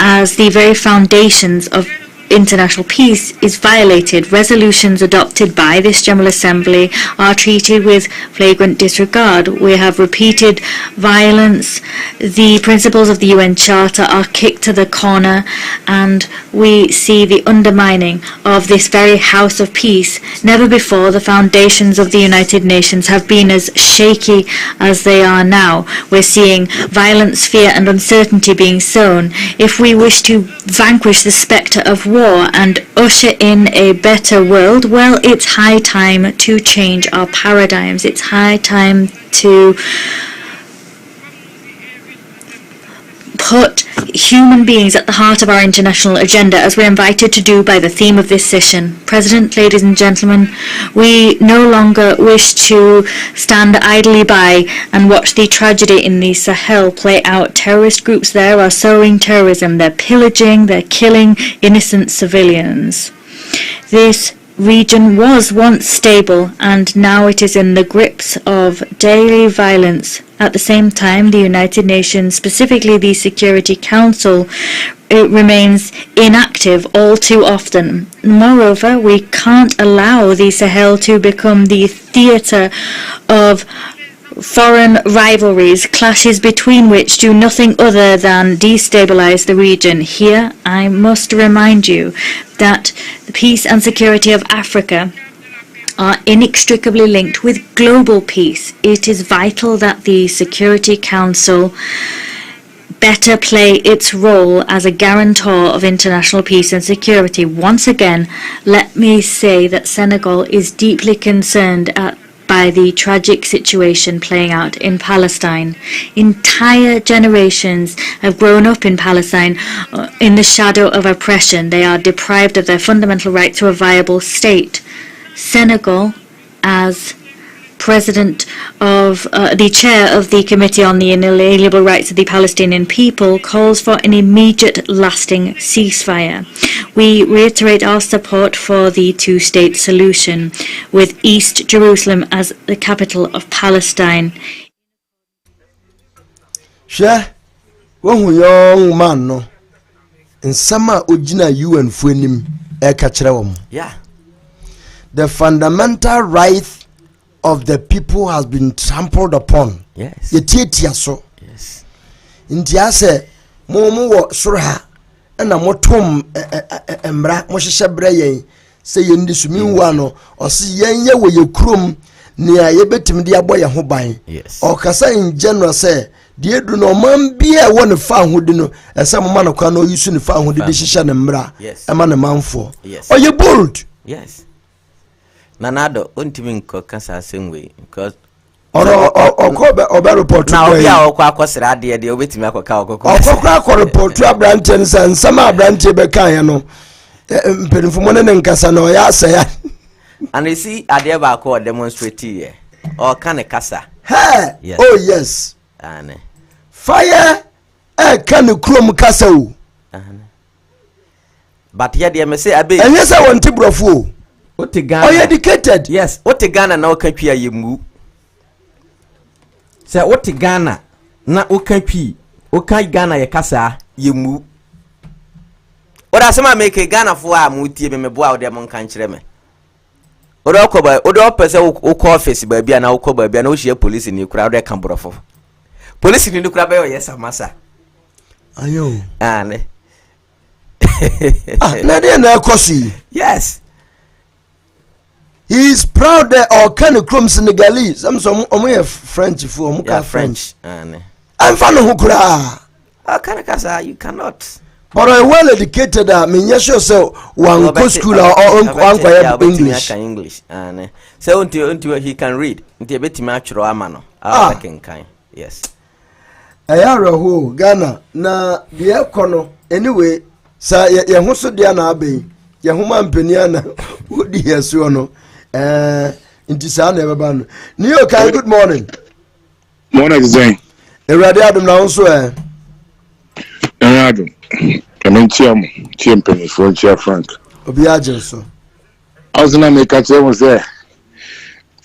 as the very foundations of international peace is violated. Resolutions adopted by this General Assembly are treated with flagrant disregard. We have repeated violence. The principles of the UN Charter are kicked to the corner, and we see the undermining of this very house of peace. Never before the foundations of the United Nations have been as shaky as they are now. We're seeing violence, fear, and uncertainty being sown. If we wish to vanquish the spectre of war and usher in a better world, well, it's high time to change our paradigms. It's high time to put human beings at the heart of our international agenda, as we're invited to do by the theme of this session. President, ladies and gentlemen, we no longer wish to stand idly by and watch the tragedy in the Sahel play out. Terrorist groups there are sowing terrorism. They're pillaging, they're killing innocent civilians. This region was once stable, and now it is in the grips of daily violence. At the same time, the United Nations, specifically the Security Council, it remains inactive all too often. Moreover, we can't allow the Sahel to become the theatre of foreign rivalries, clashes between which do nothing other than destabilize the region. Here, I must remind you that the peace and security of Africa are inextricably linked with global peace. It is vital that the Security Council better play its role as a guarantor of international peace and security. Once again, let me say that Senegal is deeply concerned by the tragic situation playing out in Palestine. Entire generations have grown up in Palestine in the shadow of oppression. They are deprived of their fundamental right to a viable state. Senegal, as president of the chair of the Committee on the Inalienable Rights of the Palestinian People, calls for an immediate lasting ceasefire. We reiterate our support for the two-state solution, with East Jerusalem as the capital of Palestine.
Sure, one young man no, in summer ujina UN fuenim ekachrawam.
Yeah. The
fundamental right of the people has been trampled upon.
Yes.
Yetiatia so.
Yes.
Intia se momu wo surha na motom embra mo hyehyɛ brɛ yɛn sɛ yɛn di sumi wa no ɔsi yɛn yɛ wɔ yɛ kurom nea yɛbɛtumi de abɔ yɛn ho ban ɔkasa in general sɛ deɛ du no man bia wɔ ne fa ahodi no ɛsɛ mo ma no kwa no yisu ne fa ahodi de hyehyɛ ne mbra ɛma ne manfo ɔyɛ bold
yes nanado ontimi nko kasa asɛm wei because
ọba report
na obi a okwa akosira ade de obetimi akoka
okokra akọ report abrante nsa nsama abrante be kan ya no mpenfo mo ne nkasa na oya asaya
and you see ade ba ko demonstrate here or kan kasa
hey yes. Oh yes
ane
fire kan krom kasa o
but here they me say abe
enye say won ti brofo
o te Ghana
oh educated
yes o te Ghana na o kan twa yemu say o te Ghana na o kan twi o kan Ghana ye kasa yemu o da se ma make Ghana fo a mu tie me bo a o de mo kan kire me o do koba o do pese o ko office ba bia na o ko ba bia na o hie police ni kura o de kan brofo police ni kura ba yo yes amasa
ayo
ane
na de na kosi
yes
he is proud that or kind of crumbs Senegalese some omo French for omo French
ane
I'm fan who kura
kind kasa you cannot
but I well educated me sure so one go school or
English ane so until he can read until betimi atworo ama no kan yes
ayaro ho Ghana na de ekono anyway sa ye ho so de na aben ye ho mampania na odi yeso no inti sa na beba no ni okay good morning
Zain
erade Adom na so
Adom Chiam for Chia Frank
obi agye so
I was na make catch was there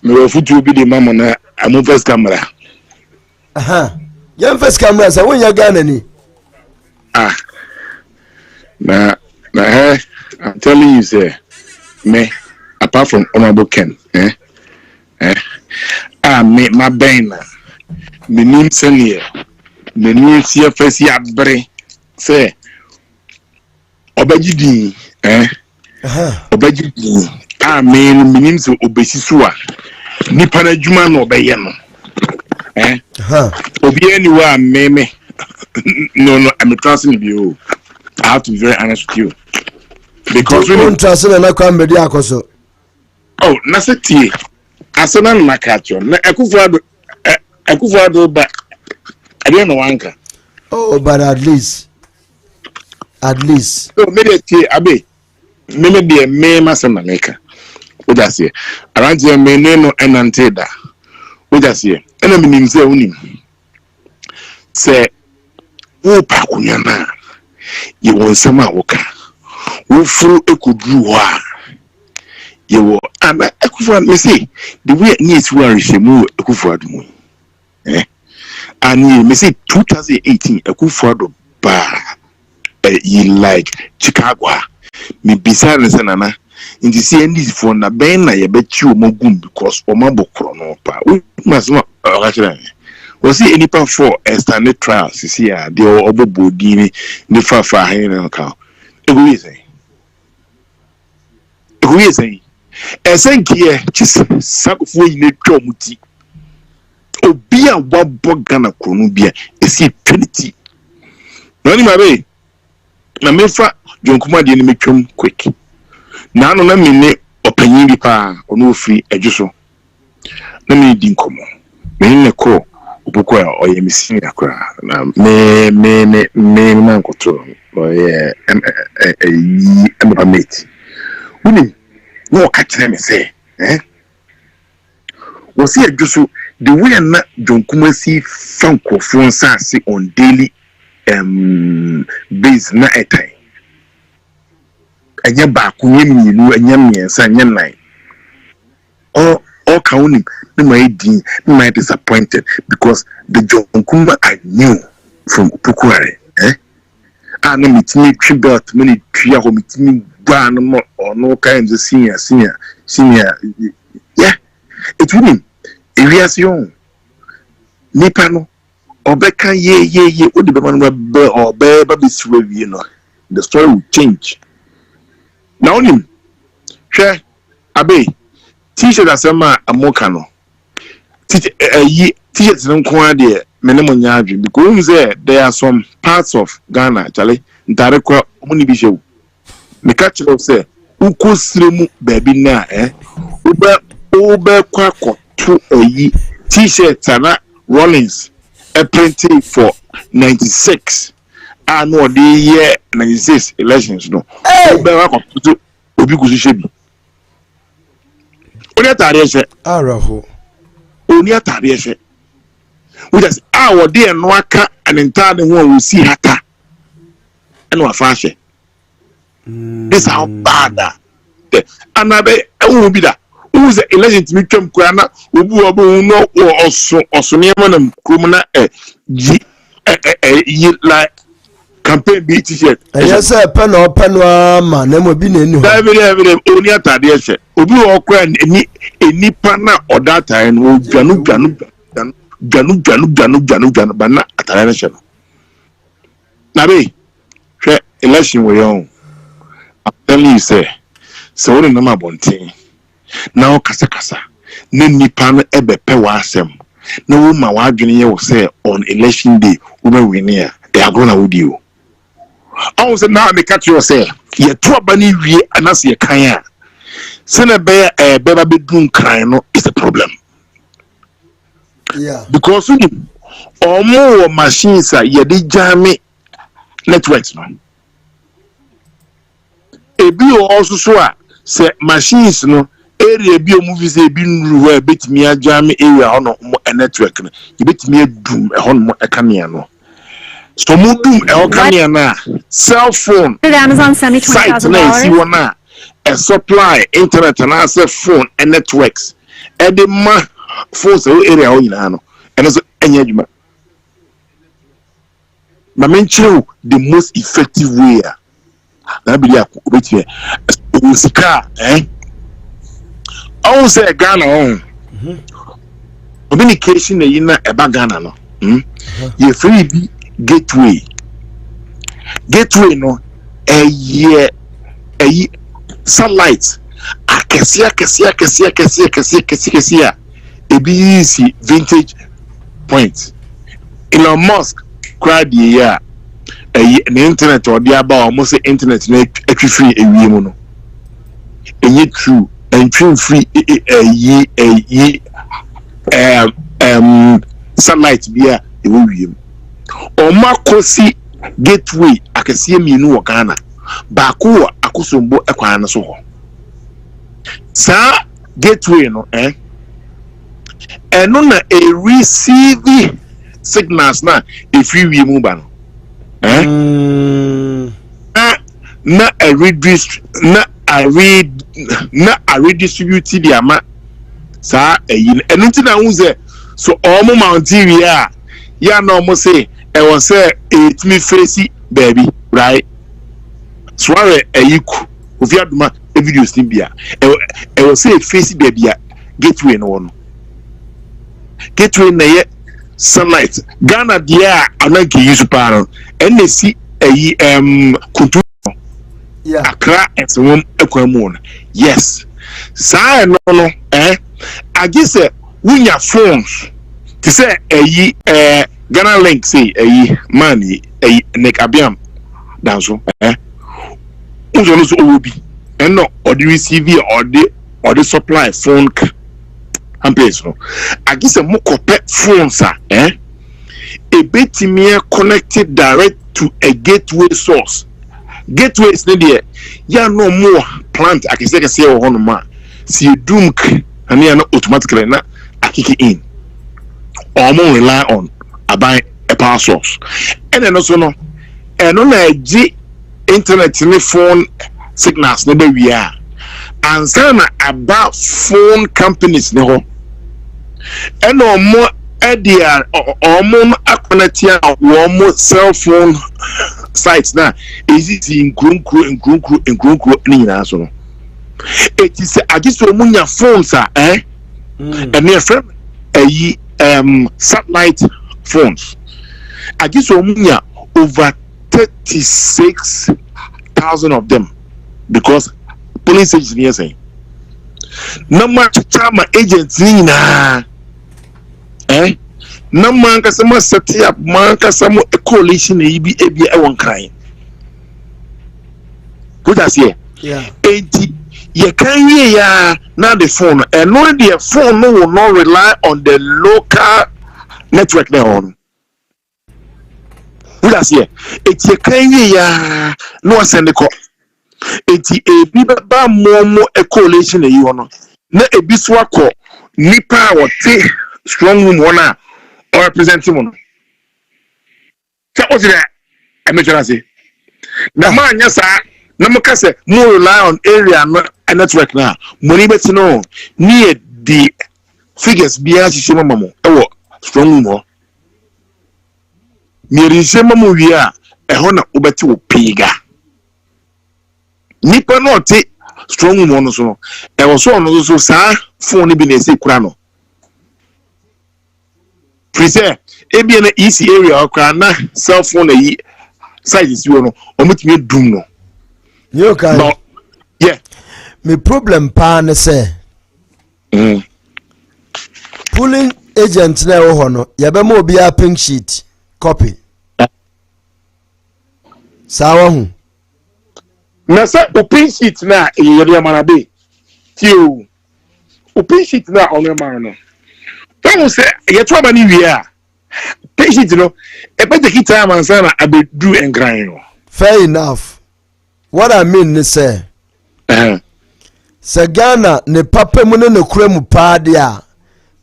me we futu bi de mama na amu first camera
yan first camera sa won ya Ghana ni
na I'm telling you say me apart from honorable Ken me my bena me nim senior me nim sia first ya bre say obagidi obagidi me nim so obesi so a nipa na djuma no obeye no obi anywhere me no I'm trusting you. I have to be very honest with you because we
don't trust na Kwame Bediako so
oh na se tie asana na kacho na ekufuado ba ade no wanka
oh but at least
so me de tie abe me de me masana meka o da se around here me no enante da o da se ena me nim se unim se o pa kunya na ye won sama woka wo furu ekudru ho a ye wo ama ekufuado me say the way needs we are reshemu ekufuado mu and me say 2018 ekufuado ba you like Chicago me bisare senana inti see ndis for na ben na ye bechi omagum because omabokro no pa we must not was see any part for a standard trial see ya the obobodi ni fa hin na ka egu say esenkie chis sakofo yi na twa muti obi a wabo Ghana krono bia esi 20 no ni mabe na mefa jonkuma de ni metwam quick na no na mene opanyin bi pa ono ofri adjuso na me di nkomo me ne ko obuko a oye misini akra na me na nkoto oye mate uni no catch me say wo see adjuso the way na jonkuma si frankofon sanse on daily base na etai anya ba ku yemilu anya miensa anya nine all counting my din my disappointed because the jonkuma I knew from Pukware and mitimi tribute many tria ho mitimi gba no no kind of senior yeah it wouldn't aviation nipa no obeka ye odi be man be obeba be sure wie no the story will change. Now him share Abe t-shirt Asema Amokano t-shirts don't quite there because there are some parts of Ghana Charlie Ntarekwa Omuni Bishu. Me catch you say uko slimu baby na ube kwako to t-shirt Tana Rollins printing for 96 I know the year 96 elections no ube kwako to obi kushishebi oni atariye
araho
oni atariye we just our dear no aka an entire one will see hata and wa fashe this how bad that anabe will be that who's the election to me twam kurana obu obu no oso niam na krumna like campaign be t-shirt
yes pen ma na mo bi na enu
every oni atade ehye obi okra eni pa na odata en wo dwanu bana atare ehye no na be hwe election we on I'm telling you say so we no ma bonten na o kasa na nipa no ebepe wa asem na wo ma wa adwene ye wo say on election day wo be win here they are going to with you. I say now me catch you say ye to abani wie anase ye kan a sene be beba bedun kan no is a problem.
Yeah,
because we omo machines a ye dey jam networks no ebi also so a say machines no area bi o movie say bi nru ho betimi ajam area hono mo network no ye betimi adum hono mo ekania no. So mudum elkania na cell phone
Amazon sent me $20,000
a supply internet and access phone and networks and the ma phones area o nyina no and so enya adwuma ma menchiro the most effective way na bi ya obetwe usika I say Ghana on communication na yina eba Ghana no ye free bi gateway no satellite akesia easy vintage point Elon Musk cried the internet or the about almost internet na free ewiem no enye true and true free satellite bia ewiem Oma kosi gateway akasiye mienu wa Ghana baako akosombo ekwan no so ho sa gateway no eno na receive signals na free wi mu ba no na a redistribute the ama sa eno nti na hu ze so omo mountain a ya no mo say I was say it me facey baby right sware ayiku ofi aduma videos ni bia I was say facey baby gateway no gateway na ye sunlight Ghana dia ananke use paro NC kuntu Accra eswom ekwamu yes say no I guess wunya phones to say Ghana link say money nek abiam danso unzo no so obi no or the receive or the supply phone ampes no I guess mo copy phones e betimi connected direct to a gateway source gateways ne there ya no more plant I can say o hono ma see doom and ya no automatically na akiki in or more rely on about a power source and then also no and on a G internet in the phone signals never we are and some about phone companies no and no more idea or more connected or more cell phone sites now is it in groom any answer it is I just munya phones and near friend satellite phones I guess munya over 36,000 of them because police agents here saying number chama agents na number kasama set up man kasama a coalition e bi e won kan good as here
yeah
80 you can hear now the phone and no the phone no will not rely on the local network there on good as here it you can hear no send the call it a ba more a coalition e you no na ebi so akọ nipa what strong room one or representative one so what that I mention say na man yes na mo ka say more rely on area and network now money bet no near the figures bia hihye mama mo e wo strong room ho near hihye mama wi a e ho na obeti wo piga nipa no te strong room no so no e wo so no so sa phone bi na ese kura no prefer ebi na easy area okra na cell phone yi size you no omutimi dum no
you can
no yeah
me problem pa ne say pulling agent na wo ho no ya be ma obi a pink sheet copy sawa hu
na say open sheet na yere manabe tio open sheet na ono man no don't say ye to ba ni wi a pink sheet no e be take time answer na abedu engran no
fair enough what I mean is say Sagana ne papa mu ne kura mu pa dia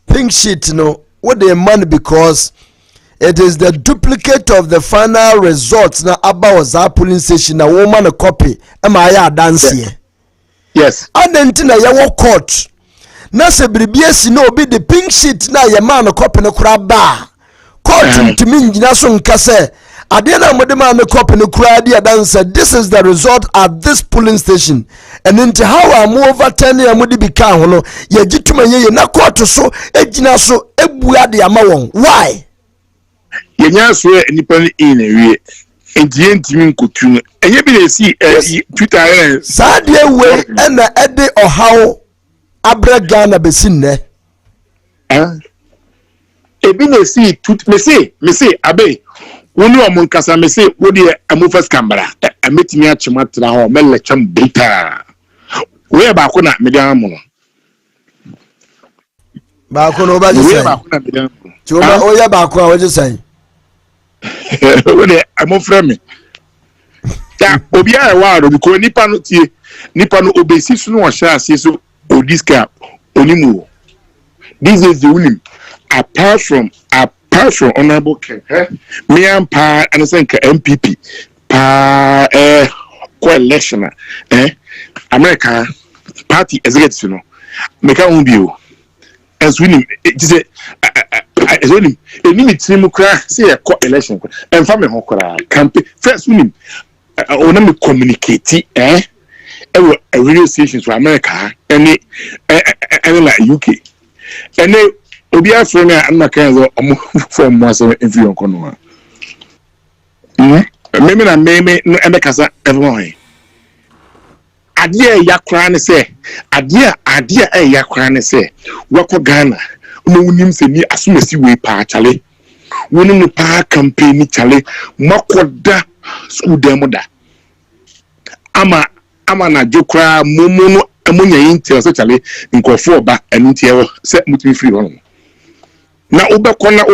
pink sheet no what they man because it is the duplicate of the final results na Aba was a polling station na woman a copy am I dance here
yes
and na ya court na se bribie si na obi the pink sheet na ya man a copy na kura ba court to me nyina so nka say ade na modema me copy no kura dia dance this is the result at this polling station and into how am over 10 year modi bi kan ho no ye gituma ye na court so egina so ebu ade ama won why
ye nya so nipa ni in ewie entie ntimi nkotu enye bi na si Twitter
saade we na ede ohaw abraga na besin ne
ebi na si me say abe woni o mon kasa me say wo de amofas kambara ametimi achema tra ho mele cham bita we ba ko na me dan mo no
ba ko no ba je say
we ba ko na me dan
ti o ba o ya ba ko a wo je say
wo de amofra me ta obi a wa ro ko nipa no tie nipa no obesi so no hwa ase so odiska onimu this is the winning apart from honorable me am pa and say MPP pa coalition America party executive no me ka won bio as winning it say as winning enimi team kra say e election en fa me ho kra campaign first winning ona me communicate a radio stations for America and like UK and obi afro na an makan zo from maso every onkono meme na meme no emekasa everyone adie yakra ne se adie yakra ne se wako Ghana no wunim se ni asumasi we pa chale wunim pa campaign chale makoda school demo da ama na jokra momo no amunya yinti so chale nkofo ba anunti ewo se mutimi free hono na obekona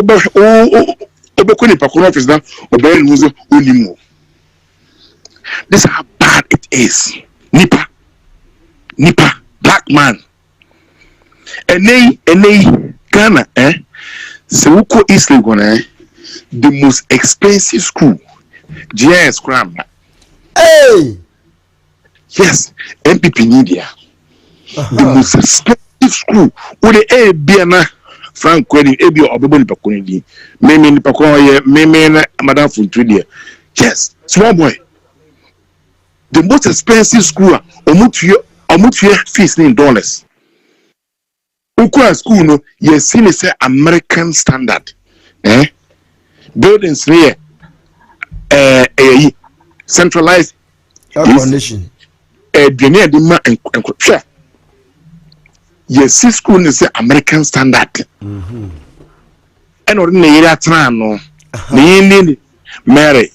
obekoni pa kono office na obere nuzo onimo this is how bad it is nipa black man enei Ghana se uko East Legon the most expensive school GS cram
hey
yes MPP India the most expensive school with the biana Frank Kwedi ebi obebo ni pakoni di meme ni pakoni ye meme na madam Funtudi yes small boy the most expensive school omutuye fees in dollars ukwa school no ye seen say American standard buildings here centralized
air condition.
Dwene de ma enkwhwe. Yes, school is American standard. And ordinary atran no. Ni Mary.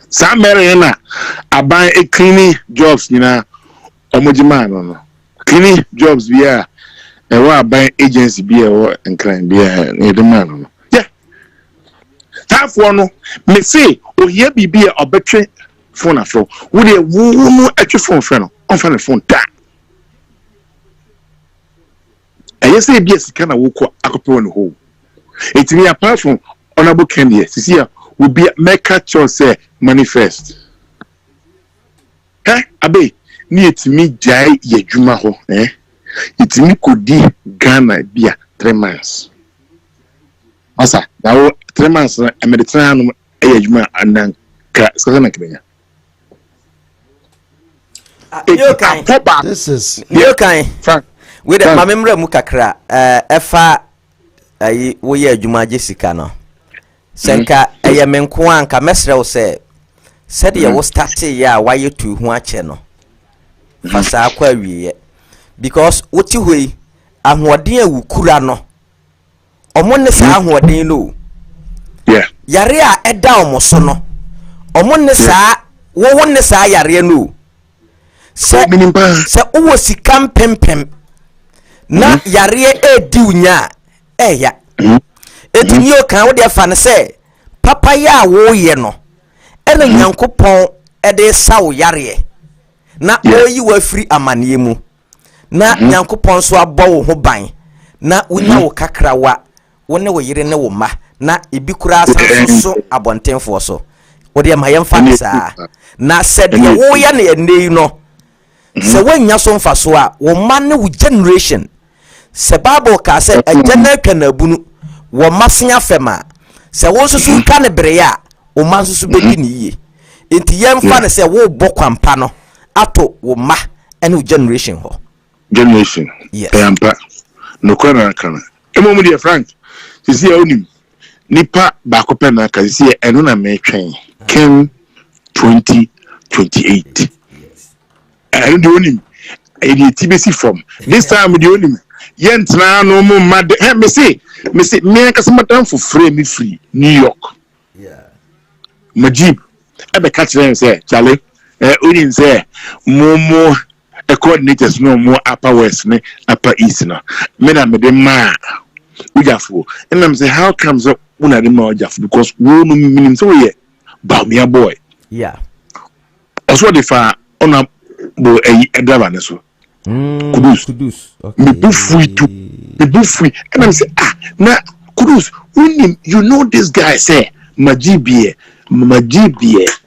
Sam Mary na aban e cleaning jobs nyina omojima no. Cleaning jobs bia e wa aban agency bia wo enkran bia e de man no. Yeah. Tafo no me say ohia bibia obetwe phone afro. Wo de wo no atwe phone fre no. On fa ne phone da. I say be a scan a walk akopon ho. It me apart from honorable Kenya, Cecilia will be make a choice manifest. Abe, near to me jai ye juma ho, It me could di Ghana be 3 months. Asa, now 3 months I made the time a juma and then Scotland.
This is you kind. With my memory mukakra efa ayi wo ye adwuma Jessica no senka eye menko anka mesre wo se said ye wo start ya waye tu hu ache no fasa akwa wiye because woti hoi ahoden awukura no omonne sa ahoden no
yeah
yare a eda omoso no omonne sa wo wonne sa yare no se uwo sikam pempem na yare edi unya ya etini o kan wo de fa ne se papa ya wo ye no ena nyankopon e de sa wo yare na oyi wa free amanie mu na nyankopon so abɔ wo ho ban na unya wo kakrawa wo ne wo yire ne wo ma na ebi kura asan so abontenfo so wo de ma yemfa ne saa na said ye wo ye ne nei no se wanya so mfa so a wo ma ne wo generation se Bible ka se agena kana bunu wo masenya fema se wo susu ka ne bere ya wo ma susu bedi ne yie enti yemfa ne se wo bɔ kwampa no ato wo ma ene wo generation ho
yes ampa no kwana kana emo dia Frank sisi ya onim nipa ba ko pena ka sisi ya eno na metwen Ken 2028 and the onim e tibesi from this time the onim yentra no mo mad me say me ka samadan for free free New York Majib ebe catch them say chale onim say momo coordinators no more upper west ne upper east na me na me de ma ujafo and I'm say how comes up una de ma ujafo because we no minim so ye ba me boy also the fa ona bo driver ne so Kudus okay me do free and I'm say na Kudus you know this guy say Majibie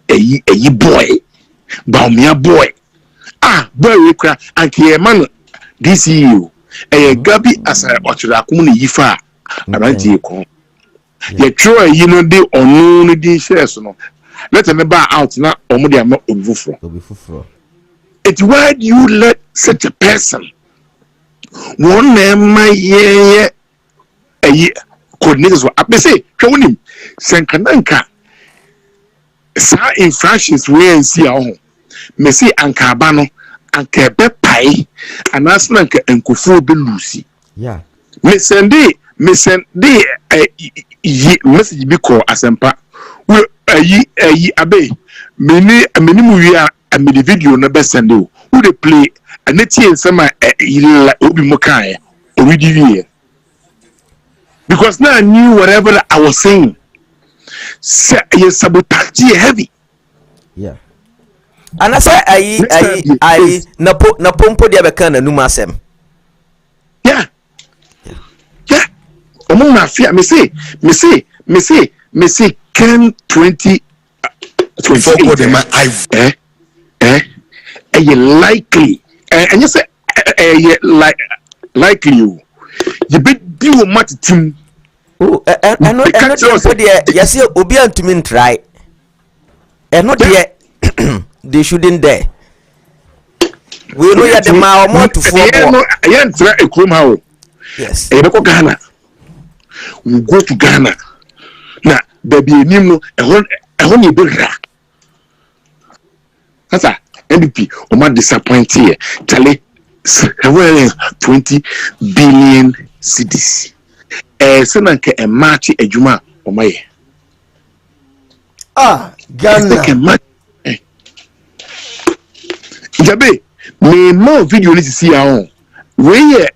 a boy ba me boy boy we kra anke man DCU gabi asa ochira kum ne yifa arantie ko ye tro yi no de onu no di shares no let me buy out na omo de am obufufro it why do you let such a person one name ye coordinators what I say twonim senkananka sa infractions we and see ahụ me see anka abano anka be pai anasna anka enkofu be lucy me send message bi call Asempa we ayi abe meni mu wi a me video na be send o who dey play aneti ensema obi mo kan o we di because now I knew whatever I was saying you sabotage heavy
and I say I na pompo dia be kan na numa asem
yeah omo na Afia me say Ken 20 24 dem likely and you say likely you be do much team
and no there yes obi antumi try and not there they shouldn't there we know ya the ma more to for
try a chrome how
yes
Ghana we go to Ghana now baby enim no ehon ne bra asa NDP o ma disappoint here tale 20 billion cedis sena nke e match adwuma o maye
Ghana
Jabe me more video ni see ya we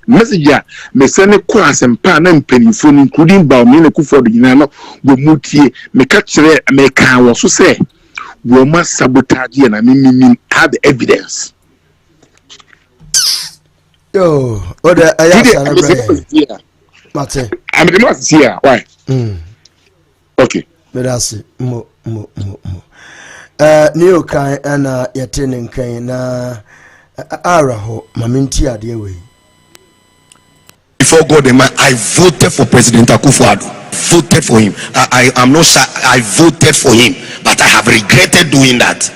message ya me send ko Asempa na mpanifo including Baumi na Kufuor nyina no go mutie me ka kire me ka wo so say we must sabotage na me have evidence
yo oda ayasa na bra Mate
I'm the most here why okay
medasi mo Neo kai ana yatene nkan na araho maminti ade we
before God and man, I voted for President Akufo-Addo. Voted for him. I am not sure I voted for him, but I have regretted doing that.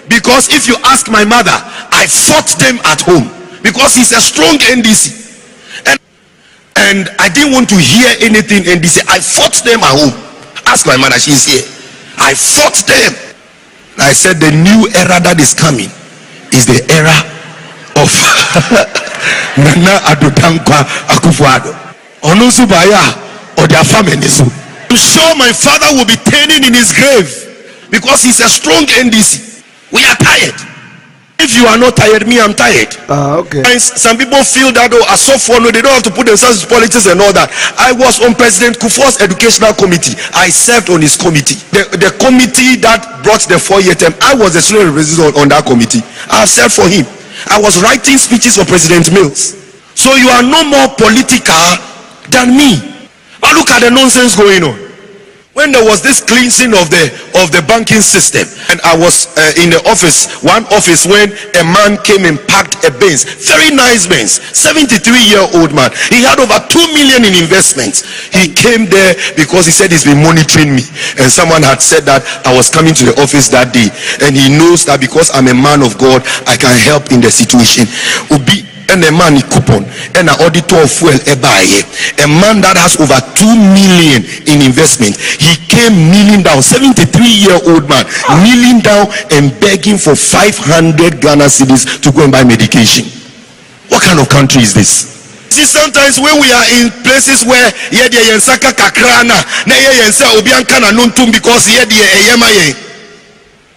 Because if you ask my mother, I fought them at home because he's a strong NDC. And I didn't want to hear anything NDC. I fought them at home. Ask my mother, she's here. I fought them. I said the new era that is coming is the era of Nana Adodankwa Akufo-Addo. Onusubaya or their family. I'm sure my father will be turning in his grave because he's a strong NDC. We are tired. If you are not tired, me, I'm tired.
Okay.
And some people feel that I suffer, no, they don't have to put themselves in politics and all that. I was on President Kufuor's educational committee. I served on his committee. The committee that brought the 4-year term, I was the student representative on that committee. I served for him. I was writing speeches for President Mills. So you are no more political than me. But look at the nonsense going on. When there was this cleansing of the banking system, and I was in the office, one office, when a man came and packed a Benz, very nice Benz, 73-year-old man. He had over 2 million in investments. He came there because he said he's been monitoring me, and someone had said that I was coming to the office that day, and he knows that because I'm a man of God, I can help in the situation. And a man coupon and an auditor of fuel a man that has over 2 million in investment. He came kneeling down, 73-year-old man kneeling down and begging for 500 Ghana cedis to go and buy medication. What kind of country is this? See, sometimes when we are in places where because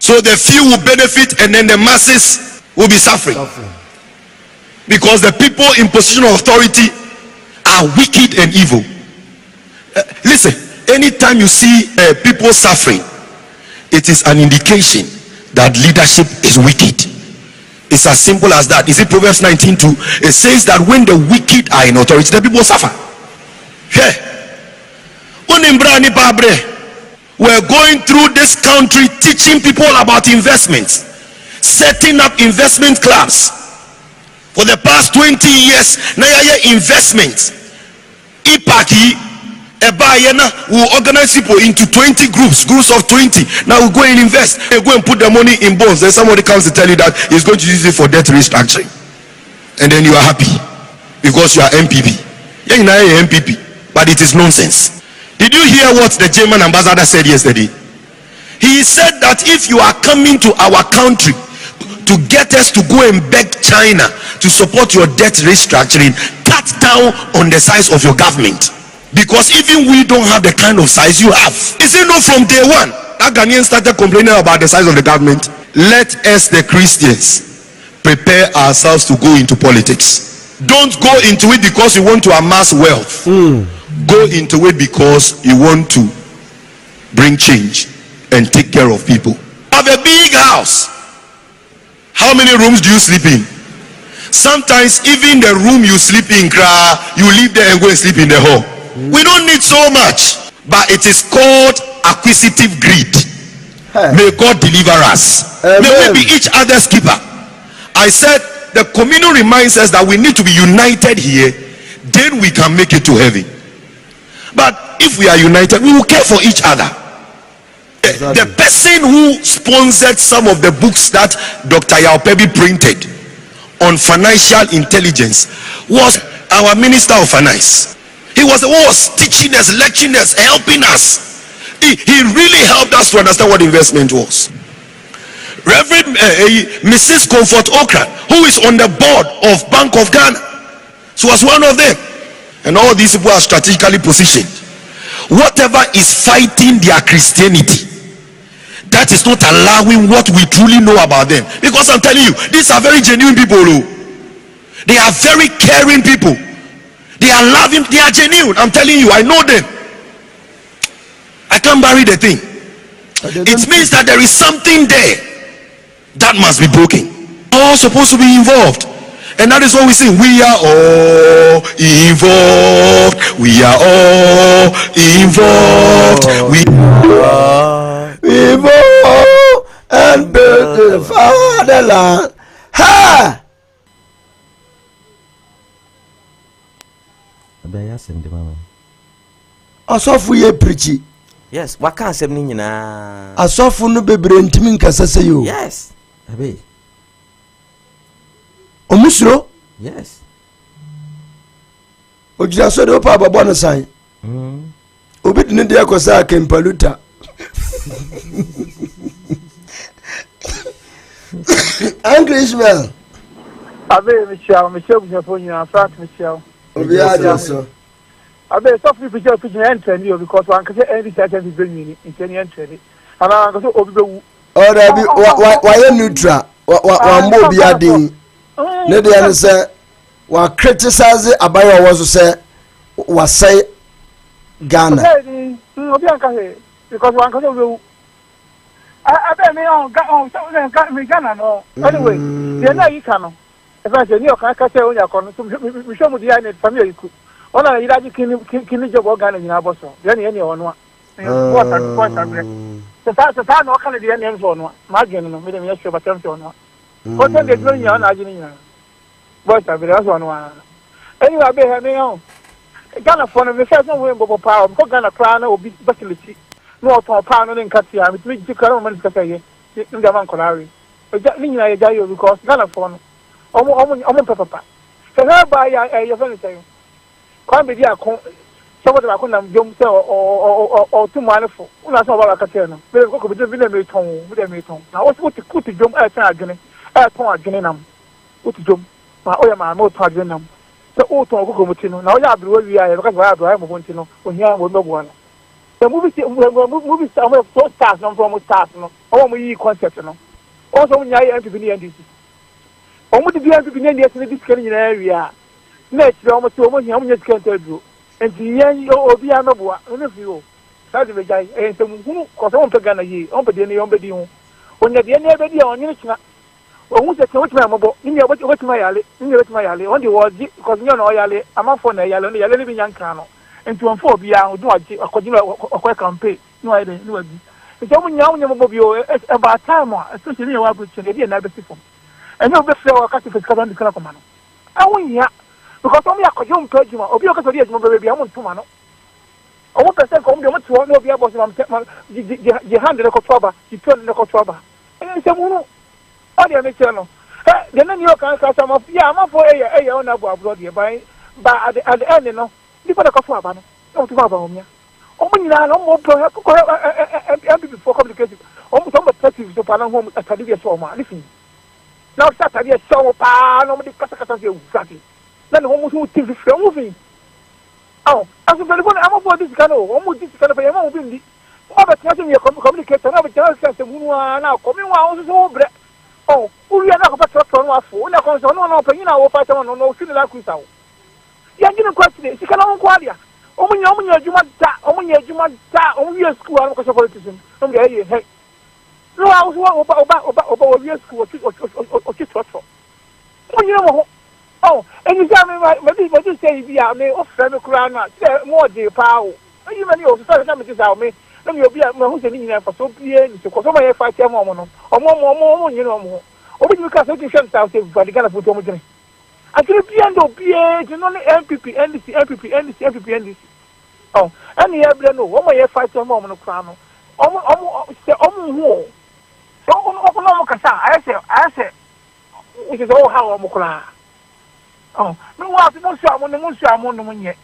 so the few will benefit and then the masses will be suffering. Because the people in position of authority are wicked and evil. Listen, anytime you see people suffering, it is an indication that leadership is wicked. It's as simple as that. Is it Proverbs 19:2? It says that when the wicked are in authority, the people suffer. Yeah. We're going through this country teaching people about investments, setting up investment clubs. For the past 20 years, investment. Ipaki, Ebayena will organize people into 20 groups of 20. Now we go and invest. They go and put the money in bonds. Then somebody comes to tell you that he's going to use it for debt restructuring. And then you are happy because you are MPP. Yeah, you are MPP, but it is nonsense. Did you hear what the German ambassador said yesterday? He said that if you are coming to our country to get us to go and beg China to support your debt restructuring, cut down on the size of your government, because even we don't have the kind of size you have. Is it not from day one that Ghanaians started complaining about the size of the government? Let us, the Christians, prepare ourselves to go into politics. Don't go into it because you want to amass wealth. Go into it because you want to bring change and take care of people. Have a big house. How many rooms do you sleep in? Sometimes even the room you sleep in, you leave there and go and sleep in the hall. We don't need so much, but it is called acquisitive greed. May God deliver us. May we be each other's keeper. I said the communion reminds us that we need to be united here, then we can make it to heaven. But if we are united, we will care for each other. The person who sponsored some of the books that Dr. Yaopebi printed on financial intelligence was our Minister of Finance. He was the one who was teaching us, lecturing us, helping us. He really helped us to understand what investment was. Reverend Mrs. Comfort Okra, who is on the board of Bank of Ghana, she was one of them. And all these people are strategically positioned. Whatever is fighting their Christianity, that is not allowing what we truly know about them. Because I'm telling you, these are very genuine people. They are very caring people. They are loving, they are genuine. I'm telling you, I know them. I can't bury the thing. It means that there is something there that must be broken. All supposed to be involved. And that is what we sing. We are all involved. We are all involved. We are
involved and build the fatherland. Ha! Asɔfo ye preachi.
Yes, what can't say na?
Asɔfo no bebre ntimi nkasa se yo.
Yes. Abe.
Omusuro?
Yes.
Ojira so de opa ababo no san. Obi de ne de akosa kempaluta. Angry Ishmael.
Abe Michelle Bunyafo Frank Michelle.
Obi ajo.
Abe stop picture enter you because one can say any certain bring me in any enter. And I go to obi bewu.
Oh that be why neutral. Wa mbo bi adin. Ne de an say wa criticize Abeiku was say wa say Ghana.
Obi an ka say because one can say obi I me on Ghana no. Anyway, they na you can no. If I say you can say on your corner so me show mu dia na family ku. Ona iraji kini job Ghana nyina boso. Ye ne Onua. What so no kan de ne nso Onua. Ma gene no me de me show batem to Onua. Ko ten de dro nya na agini nya. Boy sabi that's Onua. Anyway be he me on. Ghana for no me first no we bobo power. Ko Ghana kra na obi facility. No to power no nkati a me jikara man kasa ye. Nda man kolari. Ni nya ye jayo because Ghana for no. Omo papa. So na ba ya ye fa ni say. Kwame Bediako somebody ba ko nam jom say o tu manefo una so ba ka tell no be ko be bi na me ton na o so kuti jom e tan adwene e ton adwene nam uti jom ma o ya ma mo ton adwene nam so o ton ko muti no na o ya abro wi ya ka ba abro ai mo bonti no o hia mo gbo no the movie some of so stars no from stars no o mo yi concept no o so nya ya MPP ni NDC o mo di MPP ni NDC ni diskani nyina wi a next year almost so much how can tell you and the yen obi anoboa no fio say be jai e ntem hunu ko so on pega na yi on pede ni on bedi hu onya de ni ebedi on ni china ohun se tin wetima mobo ni wetima yale on the word because you know yale amafo na yale no yale ni bi nyanka no enti on fo obi a do aji akogina okwa campaign no ai de ni wadi enti on nya mobo bi o about time especially you want to change na be sifo and you be say o ka se fiska dan dikala komano awunya because some ya kojum pejuma obi okaso di ejuma bebe am ntuma no owo person ko mde mtu no obi abosi mam je hand le ko toba ji ton le ko toba en se munu o de me cheno de na ni o kan ka sama ya ma fo eye ona bu abroad ye ba at the end no di ko ko fo aba no o tu aba o mia o mu nyina no mo pro ko MPP for communication o mu so mo perspective so pa na ho atade bi so o ma listen now start atade so pa no mo di kasa se uzati then almost who take the movie. Oh, as a telephone, I'm for this canoe, almost this kind of a man will be. Oh, but nothing you communicate, and I will tell you now, coming out so bread. Oh, we are not about to turn off, we're not going to know, but you know, fight on no feeling like we saw. You didn't question it, she cannot inquire. Only you are school, I'm a politician. Hey, no, I was about your school or you know. Oh, and you tell me, maybe you say, yeah, may offer me crown, more dear power. You many of the time out me, then you'll be at my house for so years, because I fight your mom, or more, you know, more. Or because I can out by the kind of put on me. I can't be under PH, and only MPP, NDC. Oh, and the other no, one way fight your mom on the crown. Almost, so I say, which is all how I'm. Oh, no, what the most I'm on the moon yet.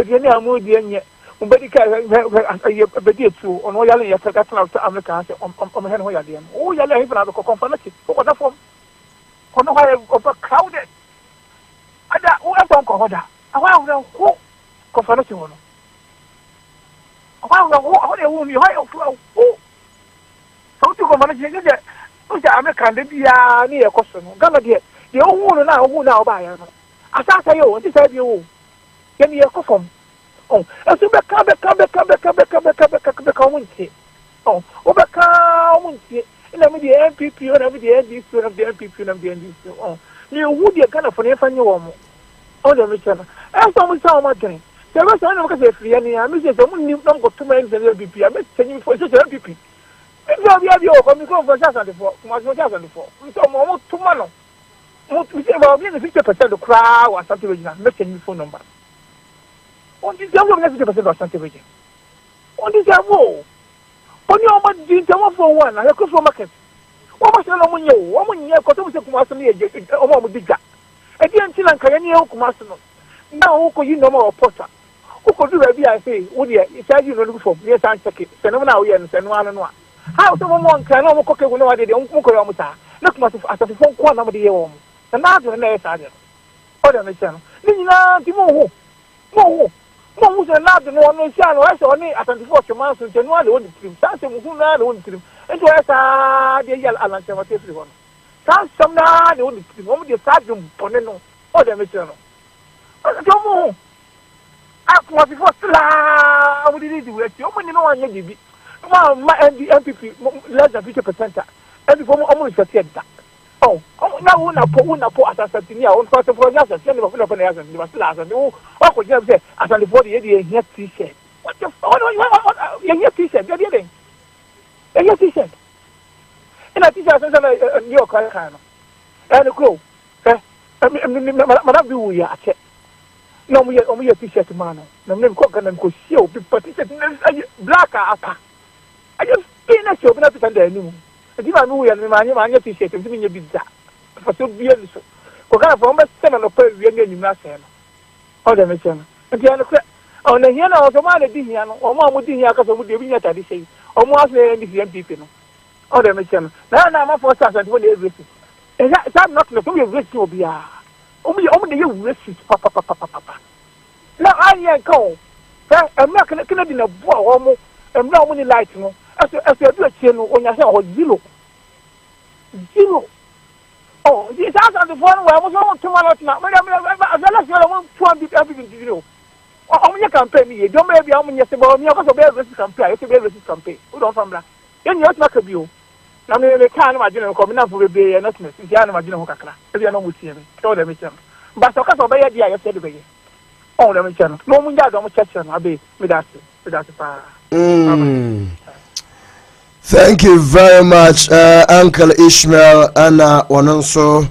Again, I'm with the Bediako, on Royal America, on Henry. Oh, you're living out of conference. What a form. On the way overcrowded. I don't call that. I want to know conference. I want to know how you hire flow. How to conference that? American, they be near a custom. Gonna get the old woman now buy. Asaase yo, what is that you? Can you perform? Oh, as you come. Oh, and I'm the MPP, and I'm the NDC, and the MPP, and the NDC. Oh, you would be a kind of an infant. Oh, the mission. As someone saw my game. There was one of the free, and I'm Mrs. Someone don't go to my MPP. I'm sending for such an MPP. And now we have your coming for just on the floor, much more just on the floor. We saw more tomorrow. We say about 50% of the crowd or something like that. Make a phone number. On this level, 50% or something like that. On this level, on your money, you tell for one, I go for market. What was the woman you? Woman, you have got to come out of me a big gap. And the until I'm carrying come out. Now, who could you know more porter? Who could do a I say, would you? It's as you look for. Yes, I check it. Send them now, and send one and one. How someone can know cook when I did the Onkomuta. Look, as a phone call number the year. And now to the next idea. Oh, the channel. Nina, Timo, no, who's another one, channel. I saw me at 24 months in January, the only stream. Something who now the only stream. And to us, the yell Alan everyone. Some now the only stream. Only the sergeant Poneno. Oh, the channel. Don't move. Before Sla, what did he do? You only know one you my MPP, less than 50%. Every form almost a theatre. Oh, now one put Asaase on first of all, just a send of an you must last and oh, could you say, as on the 48 year T-shirt? What the fuck? Your T-shirt, you're getting a year T-shirt. And I teach us a New York and a crow. Madame, we are check. No, we are only a T-shirt, man. No name cook and go show, but it's black upper. I just feel a show, but not to send anymore. If I knew and T-shirt, and giving you bizarre. For so be so. Coca from a 7 of per year in Massam. Oh, the mission. And the other on the Hiana of the man at Diana, or one would be here because I would be at the same. Or more than the people. Oh, the mission. Now I'm for us and what they visit. And that's not the way risk will be. Only you risk it, papa. Now I go. I'm not going to be a boy, and no money light. As you do a channel on your head, zero. Oh, this house on the phone where I was on tomorrow. I want to everything to you. Oh, you can pay me. Don't maybe I'm just about me. I'm going to campaign. It's a very campaign. Who don't from that? Then you're not a view. I mean, they can't imagine coming up with a bay and not miss. If you can't imagine Hokakra, if you're not with him, show them a channel. But so, because of the idea, I said the way. Oh, let me channel. No, we don't check on Abe with us.
Thank you very much, Uncle Ishmael, and also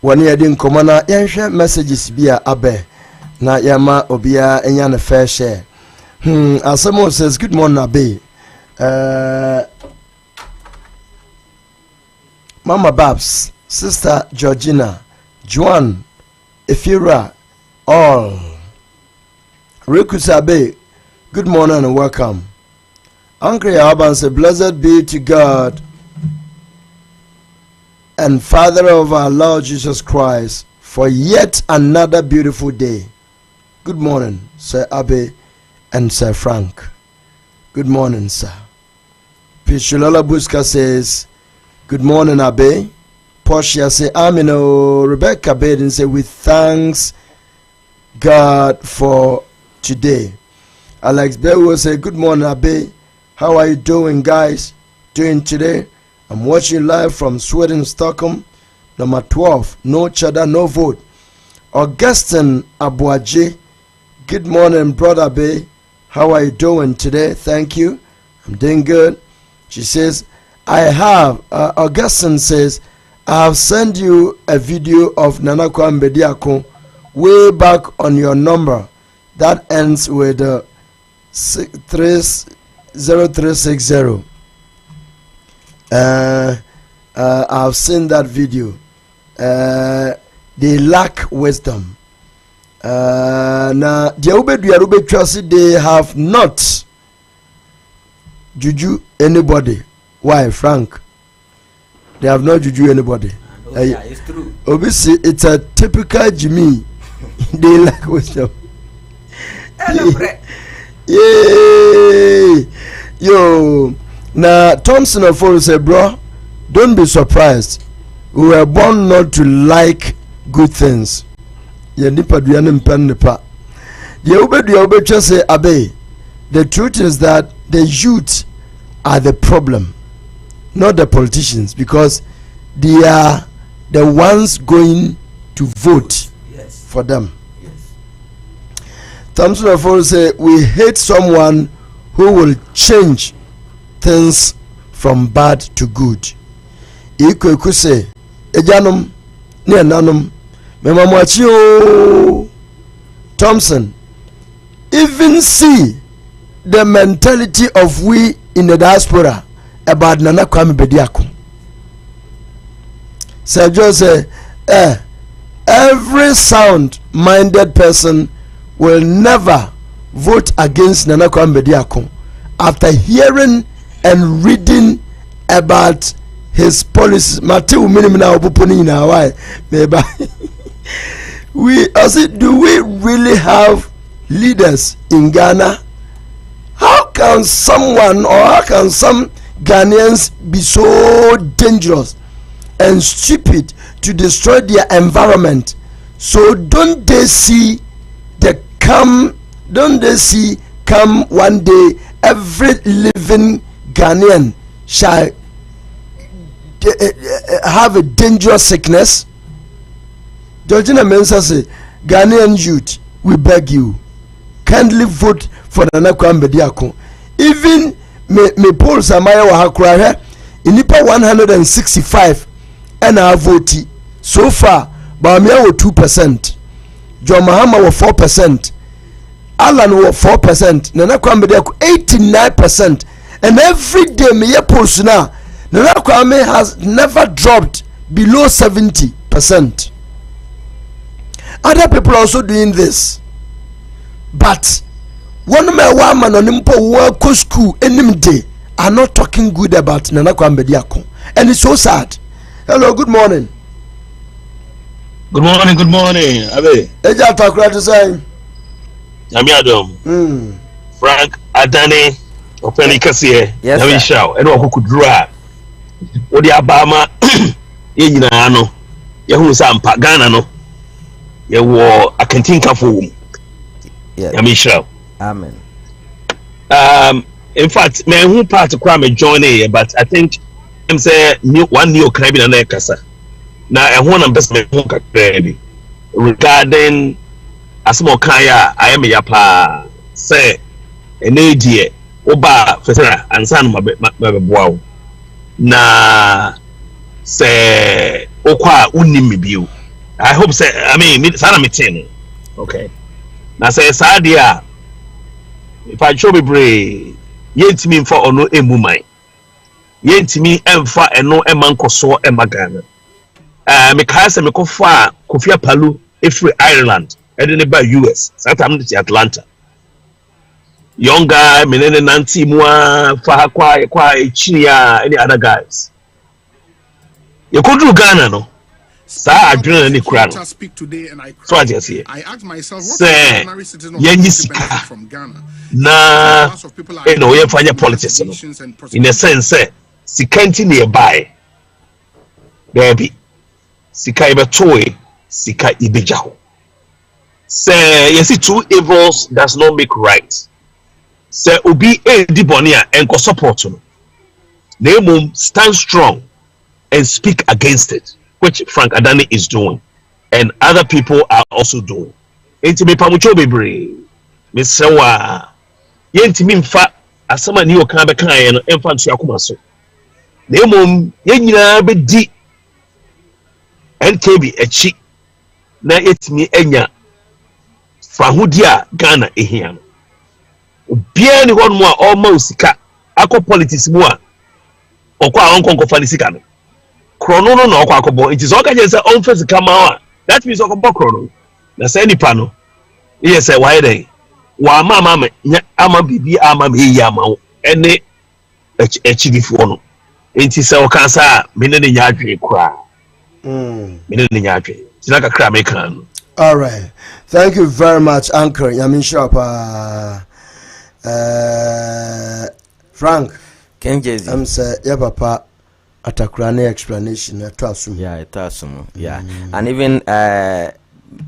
when you didn't come on, you messages be Abe. Na Yama Obia and Yana fair share. As someone says, good morning, Abe. Mama Babs, Sister Georgina, Juan, Efira, all. Rikusabe, good morning and welcome. Uncle Yaban said, blessed be to God and Father of our Lord Jesus Christ for yet another beautiful day. Good morning, Sir Abe and Sir Frank. Good morning, sir. Pichulola Buska says, good morning, Abe. Portia say, Amino. Rebecca Baden say, we thanks God for today. Alex Bewo say, good morning, Abe. How are you doing, guys? Doing today? I'm watching live from Sweden, Stockholm. Number 12, no cheddar, no vote. Augustine Abuaji, good morning, brother Abe. How are you doing today? Thank you. I'm doing good. She says, Augustine says, I have sent you a video of Kwame Bediako way back on your number that ends with 0360. I've seen that video. They lack wisdom. Na dia ubedua say they have not juju anybody. Why, Frank? They have not juju anybody.
It's true.
Obviously, it's a typical Jimmy. They like wisdom. Yay! Yo, now Thompson of all say, bro, don't be surprised. We were born not to like good things. The truth is that the youth are the problem, not the politicians, because they are the ones going to vote for them. Thompson of all say, we hate someone who will change things from bad to good. Iko say, ejanum ne nanum memamwachi o. Thompson, even see the mentality of we in the diaspora about Nana Kwame Bediako. Sir Joe say, every sound-minded person will never vote against Nana Kwame Bediako after hearing and reading about his policies. Matthew minimum opoponi na why maybe do we really have leaders in Ghana? How can someone or how can some Ghanaians be so dangerous and stupid to destroy their environment? So don't they see come one day every living Ghanaian shall have a dangerous sickness? Georgina Mensah say, Ghanaian youth, we beg you, kindly vote for Nana Kwame Bediako. Even me polls amaya wa hakura inipa 165 and I vote so far. Bamia 2%, John Mahama 4%, Alan 4%, Nana Kwame Bediako 89%, and every day me polls now Nana Kwame has never dropped below 70%. Other people are also doing this, but one man on impo work school any day are not talking good about Nana Kwame Bediako, and it's so sad. Hello, good morning.
Good morning. Abe.
Eja takura to say.
Adom. Frank Adane openi kase.
Yes.
Na we show. Eno okukudura. Odi abama ye nyina no. Ye hu sampa Ghana no. Ye wo Atinka fo.
Yeah.
Yami show.
Amen.
In fact, me who part to Kwame join here, but I think I'm say one new crime in an kasa. Now I want to best me regarding asmo kaya I am yapa say an idea oba fesera ansan mabeboa na say okwa unimi biu. I hope say I mean sana meeting. Okay. Na say sadia if I show me brave yentimi for ono emuman yentimi emfa eno emankoso emagana me kase me kofa kofia palu efri Ireland edene ba US South America Atlanta young guy menene nanti mua fa kwa chinia any other guys you could do Ghana no sa adwena ni kura no so I just here I asked myself what ordinary citizen from Ghana na we fanya politics no in a sense sikanti nearby baby sika ibetoe sika ibejaho say you see two evils does not make right say obi edi bonia enko support no na stand strong and speak against it, which Frank Adani is doing and other people are also doing. Enti pamucho bebre me sewa yentimi mfa asama ni okan be kan ye no emfa ntu akoma so na ye nyina be di NKB echi na etimi enya fahudi a Ghana ehia no obia ni honmo a o ma osika akọ politics mu a okwa onkonko fa ni sika no krono no na okwa akobo it is okaje say on face kama that means okobo krono na say nipa no Yes, why they? Wa mama ama bibi ama me yama ene echi before no. Enti se o kan sa me ne nya adwe kwa. Me ne nya adwe. Ti na kakra me kan.
All right. Thank you very much, Anchor. Yamin Shop. Frank.
Kenjezi.
I'm say yeah papa atakurane explanation to assume.
Yeah, it assume. Yeah. And even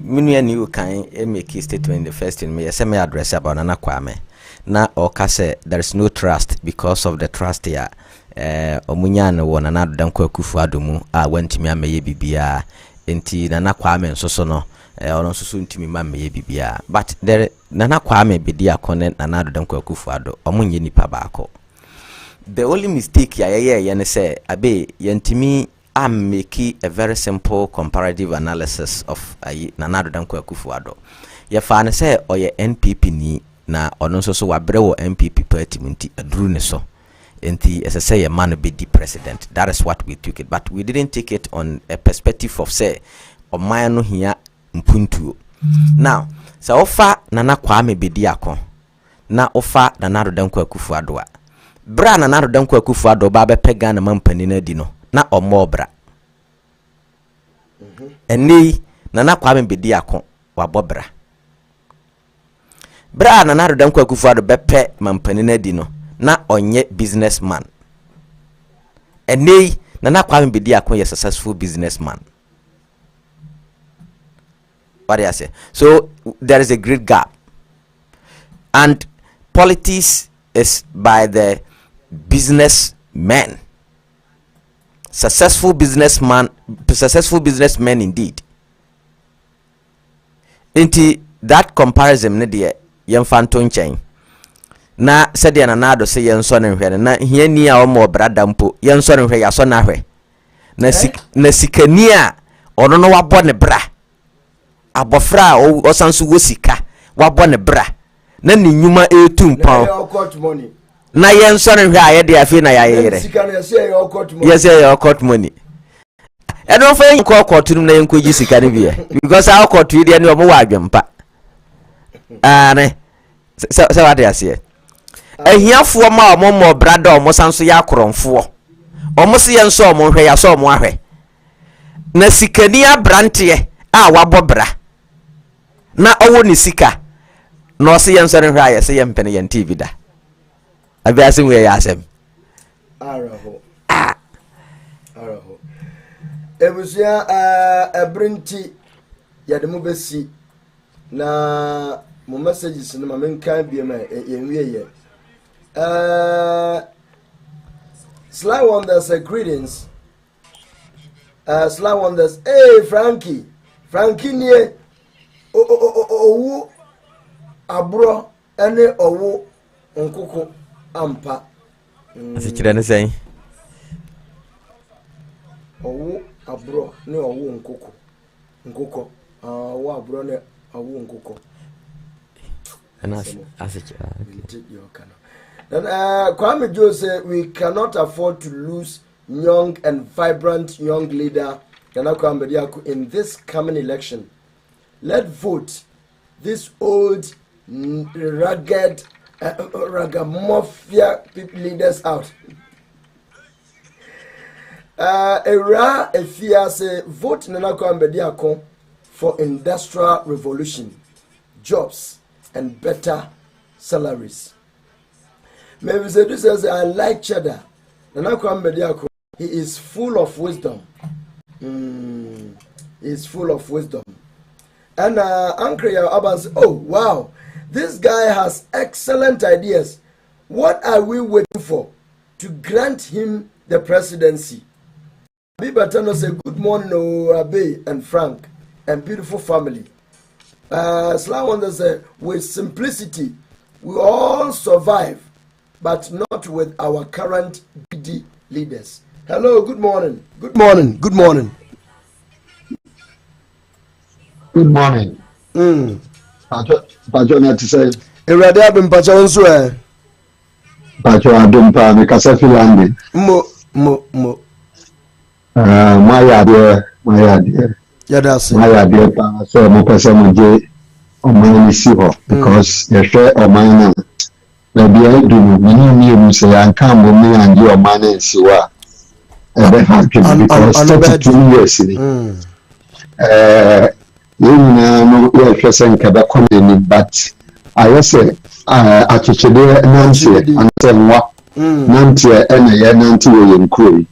minu you can make a statement in the first in me say me address about Nana Kwame. Na oka say there is no trust because of the trust here. Omunya no won Nana Danko Akufo-Addo mu a wantimi ameye bibia enti Nana Kwame nso no ono nso ntimi ma meye bibia but there Nana Kwame Bediako ne Nana Danko Akufo-Addo omunye nipa baako. The only mistake ya say abe yantimi am make a very simple comparative analysis of Nana Danko Akufo-Addo. Ya fa ne say oye NPP ni na ono nso so wabre wo NPP party munti aduru ne so. Enti as I say a man be the president. That is what we took it, but we didn't take it on a perspective of say omaya no hia mpuntuo. Now, so ofa Nana Kwame Bediako na ofa Nana Danko Akufo-Addo a bra Nana Danko Akufo-Addo ba be pega na mampani na di no na omo bra. Eni Nana Kwame Bediako wabo bra. Bra Nana Danko Akufo-Addo be pe mampani na di no na onye businessman. Eni Nana Kwame Bediako is a successful businessman. What do I say? So there is a great gap, and politics is by the businessmen, successful businessmen indeed. Into that comparison, ne de yemfanto chain. Na said ya Nana say yen son and na here near or more brother mpo yen son and ya son ahwe. Na sikania or no wa born bra. Abofra o sansu wo sika wa born bra. Na ni nyuma etum pound. Na yen son and ya de afi na ya yere. Yes, your court money. I don't think you court to na yen koji sika ni bi because our court we dey na omo wa adwempa. So what I say? Ehiafo ma omo brada omo sanso ya akoronfo omo se yen so omo hwe ya so omo ahwe na sikani abrante a wabo bra na owo ni sika na o se yen so hwe ya se yen pene yen TV da abiase we ya asem
araho ebusia abrinti ya de mo besi na mo messages no ma menkan bi ma yenwie ye Sly Wonders greetings. Sly Wonders, hey Frankie nie owu abro ene owu nkoko ampa.
Asikira ne sen.
Owu abro ne owu nkoko. Owu abro ne owu nkoko.
Asikira.
And Kwame Joe said we cannot afford to lose young and vibrant young leader Kwame Bediako in this coming election. Let's vote this old rugged ragamuffin leaders out. Afia say vote Kwame Bediako for industrial revolution, jobs and better salaries. Maybe Zedu says, I like cheddar. Kwame Bediako, he is full of wisdom. He is full of wisdom. And Uncle Aban says, oh, wow, this guy has excellent ideas. What are we waiting for to grant him the presidency? Bibatano says, good morning, Abe and Frank, and beautiful family. Sly Wonder says, with simplicity, we all survive, but not with our current BD leaders. Hello, good morning. Good morning. Good morning.
Good morning. Pacho na to say.
Erade abim pacho onso eh.
Pacho Adom pa me kasa filande.
Mo.
Maya de.
Yadase.
Maya de pa so mo pese mo je ɔman si hɔ because yɛhwɛ ɔman no baabi a edu no mini mu sɛ yanka mo me anje ɔman no nsi hɔ a ɛbɛ ha twɛn because 32 years ni yɛn nyinaa no yɛhwɛ sɛ nka bɛkɔ n'anim but ayɛ sɛ akyekyere nanteɛ anasɛ nwa nanteɛ ɛna yɛ nante wɔ yɛn kuro yi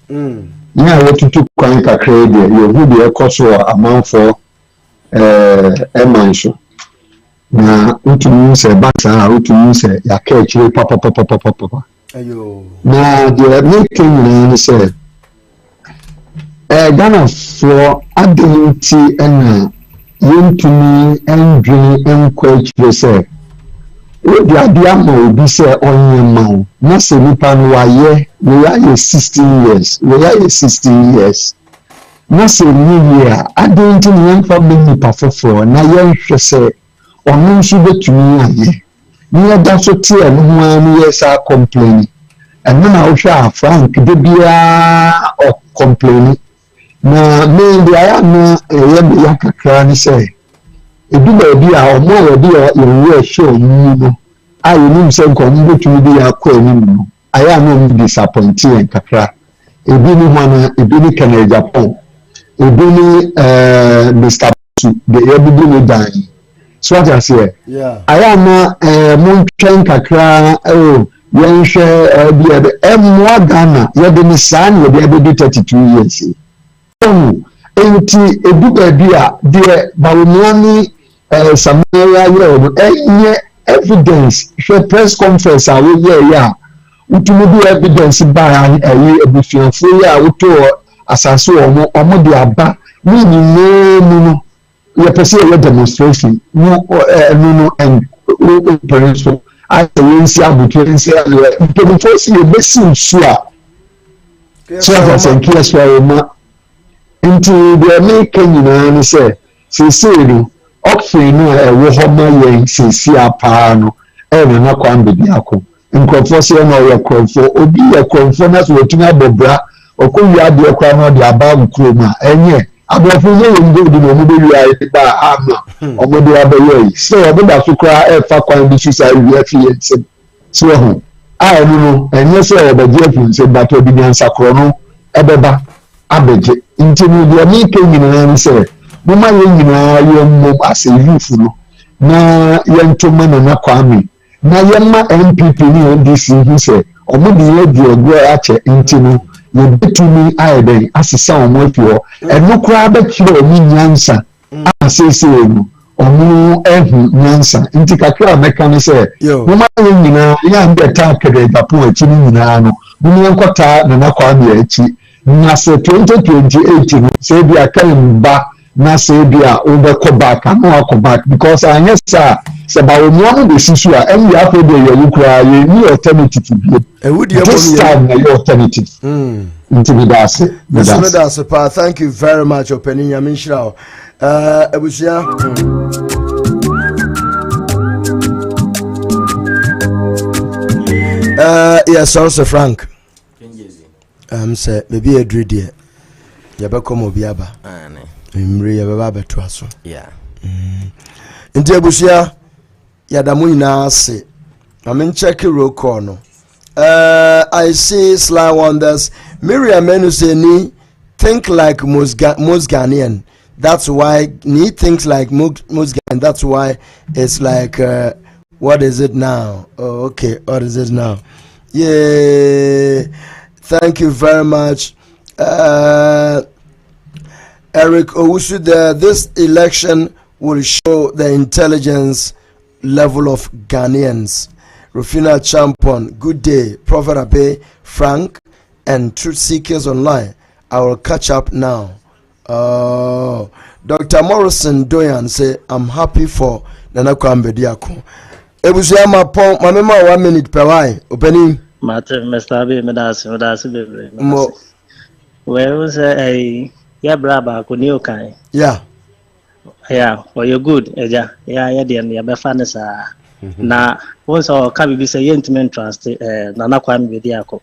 ne a wɔtutu kwan kakra yi deɛ yɛhu deɛ ɛkɔ so wɔ amanfoɔ ɛman so na wotumi sɛ basa a wotumi sɛ yɛaka akyire papapapapapa na deɛ meka nyinaa ne sɛ Ghanafoɔ adɛn nti ɛna yɛntumi ndwene nkɔ akyire sɛ wodi adeɛ ama obi sɛ ɔnyɛ ma wo na sɛ nipa no wɔyɛ 16 years wɔyɛ 16 years na sɛ nyiye a adɛn nti ne yɛmfa bɛ nipa foforɔ na yɛnhwɛ sɛ ɔno nso bɛtumi ayɛ ne yɛda so te ɛno ho ara no yɛ saa complain ɛno na wohwɛ a Frank de biara ɔcomplain na me de ayɛ na ɛyɛ bɛyɛ kakra ne sɛ edu baabi a ɔmo a yɛde yɛwɔ ɛhyɛ ɔmo no a yɛnim sɛ nkɔmɔ bɛtumi de yɛakɔ anim no ayɛ a na ɔmo disappoint yɛn kakra ebi ne ho na ebi ne Kennedy Japan ebi ne Mr. Butu de yɛbɛbi ne dan so what I say ayɛ a na mo ntwɛn kakra yɛnhwɛ bi ɛmmoa Ghana yɛde ne saa na yɛde abɛdi 32 years enti edu baabi a deɛ bawomia ne Samaria yɛ evidence hwɛ press conference a woyɛ a wotumi bi evidence ba ayi abusuafo yi a woto asase ɔmo de aba ne nyinaa mu no yɛpɛ sɛ yɛyɛ demonstration no and parents so ayɛ yɛnsi abotu yɛnsi mpanyinfoɔ si yɛbɛsi nsu a kyerɛ sɛ nkeɛ so a yɛma nti deɛ meka nyinaa ne sɛ seesei no oxygen no a ɛwɔ hɔ ma yɛn seesei apaa no ɛyɛ na Kwame Bediako nkurɔfoɔ sɛ na ɔyɛ kurɔfoɔ obi yɛ kurɔfoɔ na so wɔtumi abɔbra ɔkɔ wia adeɛ koraa na ɔde aba nkurom a ɛnyɛ aborɔfo nyɛ wɔn gold na ɔmo bɛwia ayɛ ba ama ɔmo de abɛyɛ yi sɛ ɔmo da so koraa ɛfa kwan bi so saa wia fi yɛn nsam so ɛho a ɛno no ɛnyɛ sɛ ɔbɛgye afi nsam bata ɔde nyansakorɔ no ɛbɛba abɛgye nti no deɛ meka nyinaa ne sɛ moma yɛn nyinaa yɛmmom asɛ youth no na yɛntoma Nana Kwame na yɛma MPP ne NDC hu sɛ ɔmo de yɛdi agu akyɛ nti no yɛbɛtumi ayɛ dɛn asesa ɔmo afi hɔ ɛno koraa bɛkyerɛ ɔmo nyansa a seesei no ɔmo ahu nyansa nti kakra a mɛka ne sɛ moma yɛn nyinaa yɛambɛta akɛdɛ Japan akyi no nyinaa no moma yɛnkɔtaa Nana Kwame akyi na sɛ 2028 no sɛ bi aka mba na sɛ bi a wobɛkɔ back ano akɔ back because anyɛ saa sɛ bawomua no bɛsi so a ɛnyɛ afɔ de yɛwu koraa yɛni alternative bio this time na yɛ alternative nti meda ase
pa. Thank you very much Openi Nyame nhyira wo abusua yes also Frank say maybe adri deɛ yɛbɛkɔ ma obi aba mmiri yɛbɛba abɛtoa so nti abusua yɛda mo nyinaa ase ame nkyɛke roll call no I see Sly Wonders Miriam Menuseni think like most Ghanaian, that's why he thinks like most Ghanaian, that's why it's like what is it now? Oh, okay, what is it now? Yeah, thank you very much Eric Owusu. This election will show the intelligence level of Ghanaians. Rufina Champon, good day. Prophet Abe, Frank, and Truth Seekers Online. I will catch up now. Dr. Morrison Doyan say, I'm happy for Nana Kwame Bediako. Ebusiyama pon, my mema 1 minute per line. Opening.
Mr. Abe, medasi bebe. Well, say yeah, braba kunio kai.
Yeah.
Yeah, well, you're good. Yeah, yeah, be fanes na once or can be say intimate trust Nana Kwame Bediako.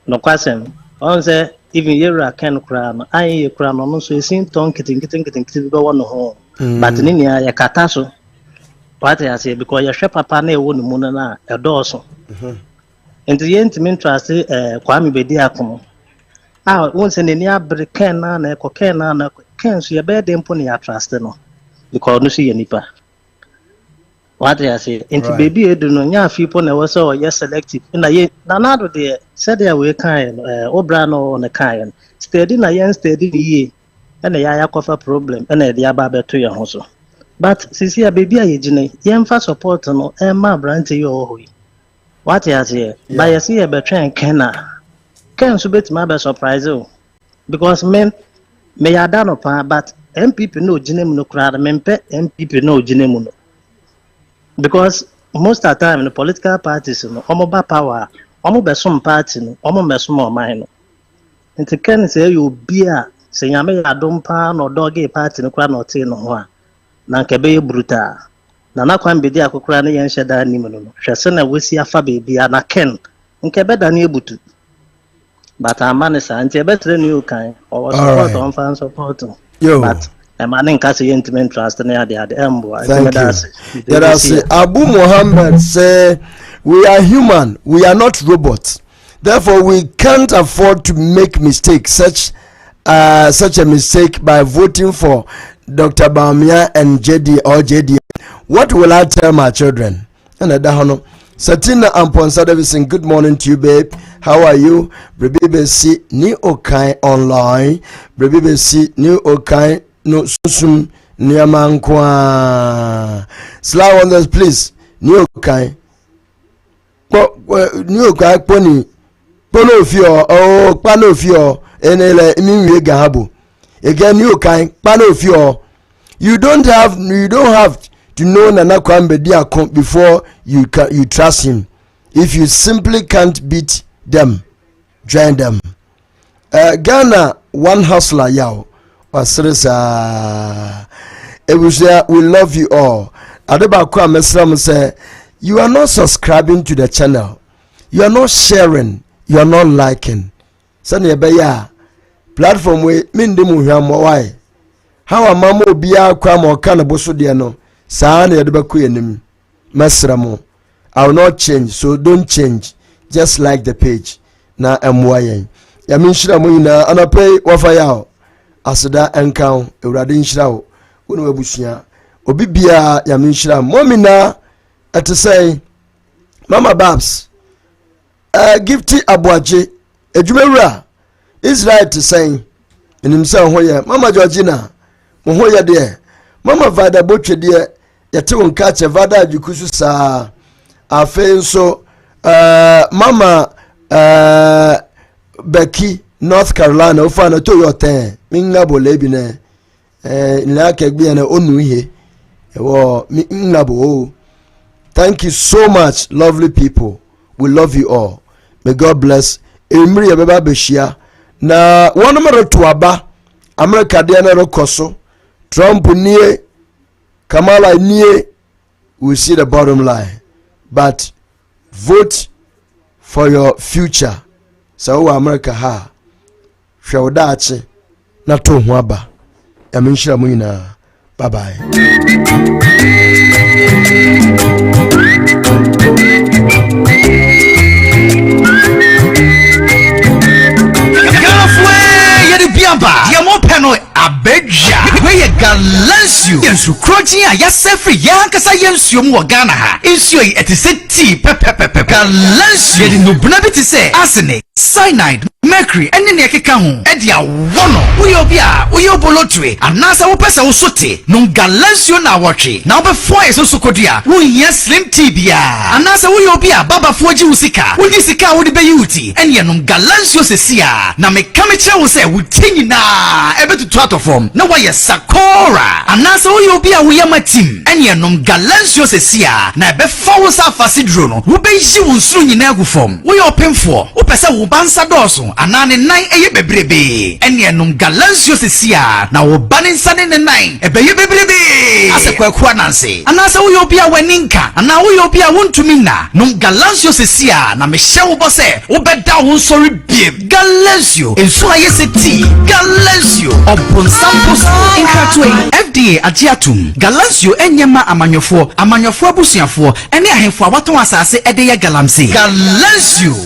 No question. On say even yera can cram, I cram on so you seem tongue kitting be one home. but ninia ya kataso what I say because your shop papa na ewo numu na edoso enti yentimi trust Kwame Bediako won se neni abre ken na ken na ken so ye be dem po na trust no because no see nipa what I say enti baby edu no nya afipo na we so ye selective na ye na do de said there we kan obra no na kan steady na yen steady ye na ya kofa problem na de aba beto ye ho so but sisi a baby aye gine yen fa support no e ma brand ye ohoyi what I say by ye see e be twen ken so bet ma be surprise because me ya da no pa but MPP no gine mu no kra me mpe MPP no gine mu no because most of the time the political parties no omo ba power omo be some party no omo be some oman no nti ken say you be a say nyame ya dom pa no doge party no kra no te no ho a na nke be brutal na Kwame Bediako kra na yen sheda ni mu no hwese na wesi afa baby na ken nke be da na ebutu but amane sa nti e betre ni ukan or support on fan support but Thank you.
Abu Muhammad say we are human, we are not robots. Therefore, we can't afford to make mistakes, such a mistake by voting for Dr. Bawumia and JD. What will I tell my children? Satina Amponsa Davison, good morning to you, babe. How are you? Baby, see new okay online. Baby, see new okay. No susum niamankwa. Slow on this, please. New okay. New okay pony. Ponofio oh panofio enele imiwe gahabu. Again new okay panofio. You don't have to know Nana Kwame Bediako before you trust him. If you simply can't beat them, join them. Ghana one hustler yao. We love you all. Adebaku Amesram say you are not subscribing to the channel, you are not sharing, you are not liking. Sani ebeya platform we minde mu hwamo why. How amamo bia kwa mo kana boso de no. Saa na Adebaku enim. Mesramo. I will not change, so don't change. Just like the page. Na emwayen. Ya minshira mo ina anapay wafaya. Asada enkan ewrade nhyira wo wonu abusua obi bia ya menhyira momina atesai Mama Babs Gifty Aboaje adwumawura Israel tesai enimsa ho ye Mama Georgina mo ho ye de Mama Fadda botwe de yete won ka che Fadda ajukusu sa afe nso Mama Becky North Carolina ufana to your ten minga bolebi ne nla kegbi na onu ihe ewo minga bo. Thank you so much, lovely people. We love you all. May God bless. Emri ebeba beshia na one more to aba America de na rokoso Trump nie Kamala nie. We see the bottom line, but vote for your future. So America ha Shawdachi na to ho aba yamenhyira mu nyina. Bye bye.
Abeiku we galansu yensu kroji a yasefri yankasa yensu mu Ghana ha ensu yi etise tea pepepepe galansu yedi nubuna bi ti se arsenic cyanide mercury ene ne keka ho e dia wono uyo bia uyo bolotwe anasa wo pesa wo sote no galansu na wotwe na wo be fo yeso sokodua wo hia slim tea bia anasa uyo bia baba fo ji usika wo di sika wo di be yuti ene no galansu sesia na me kamekire wo se wo tinyi na ebetutu atofom na wa sakora anasa uyo bia wo yama team ene no galansu sesia na be fo wo sa fasidro no wo be yi wo nsuru nyina agufom wo yo pemfo wo pesa wo bansa doso anane nan eye bebrebe ene enum galansu sesia na wo baninsa ne nan ebeye bebrebe asekwaku ananse anasa wo yobia waninka ana wo yobia wontumi na num galansu sesia na mehye wo bose wo beda wo sori biem galansu enso ayeseti galansu obonsampo Twene FDA agiatum Galansio enyema amanyofo abusuafo ene ahemfo abaton asase ede ye galamsey Galansio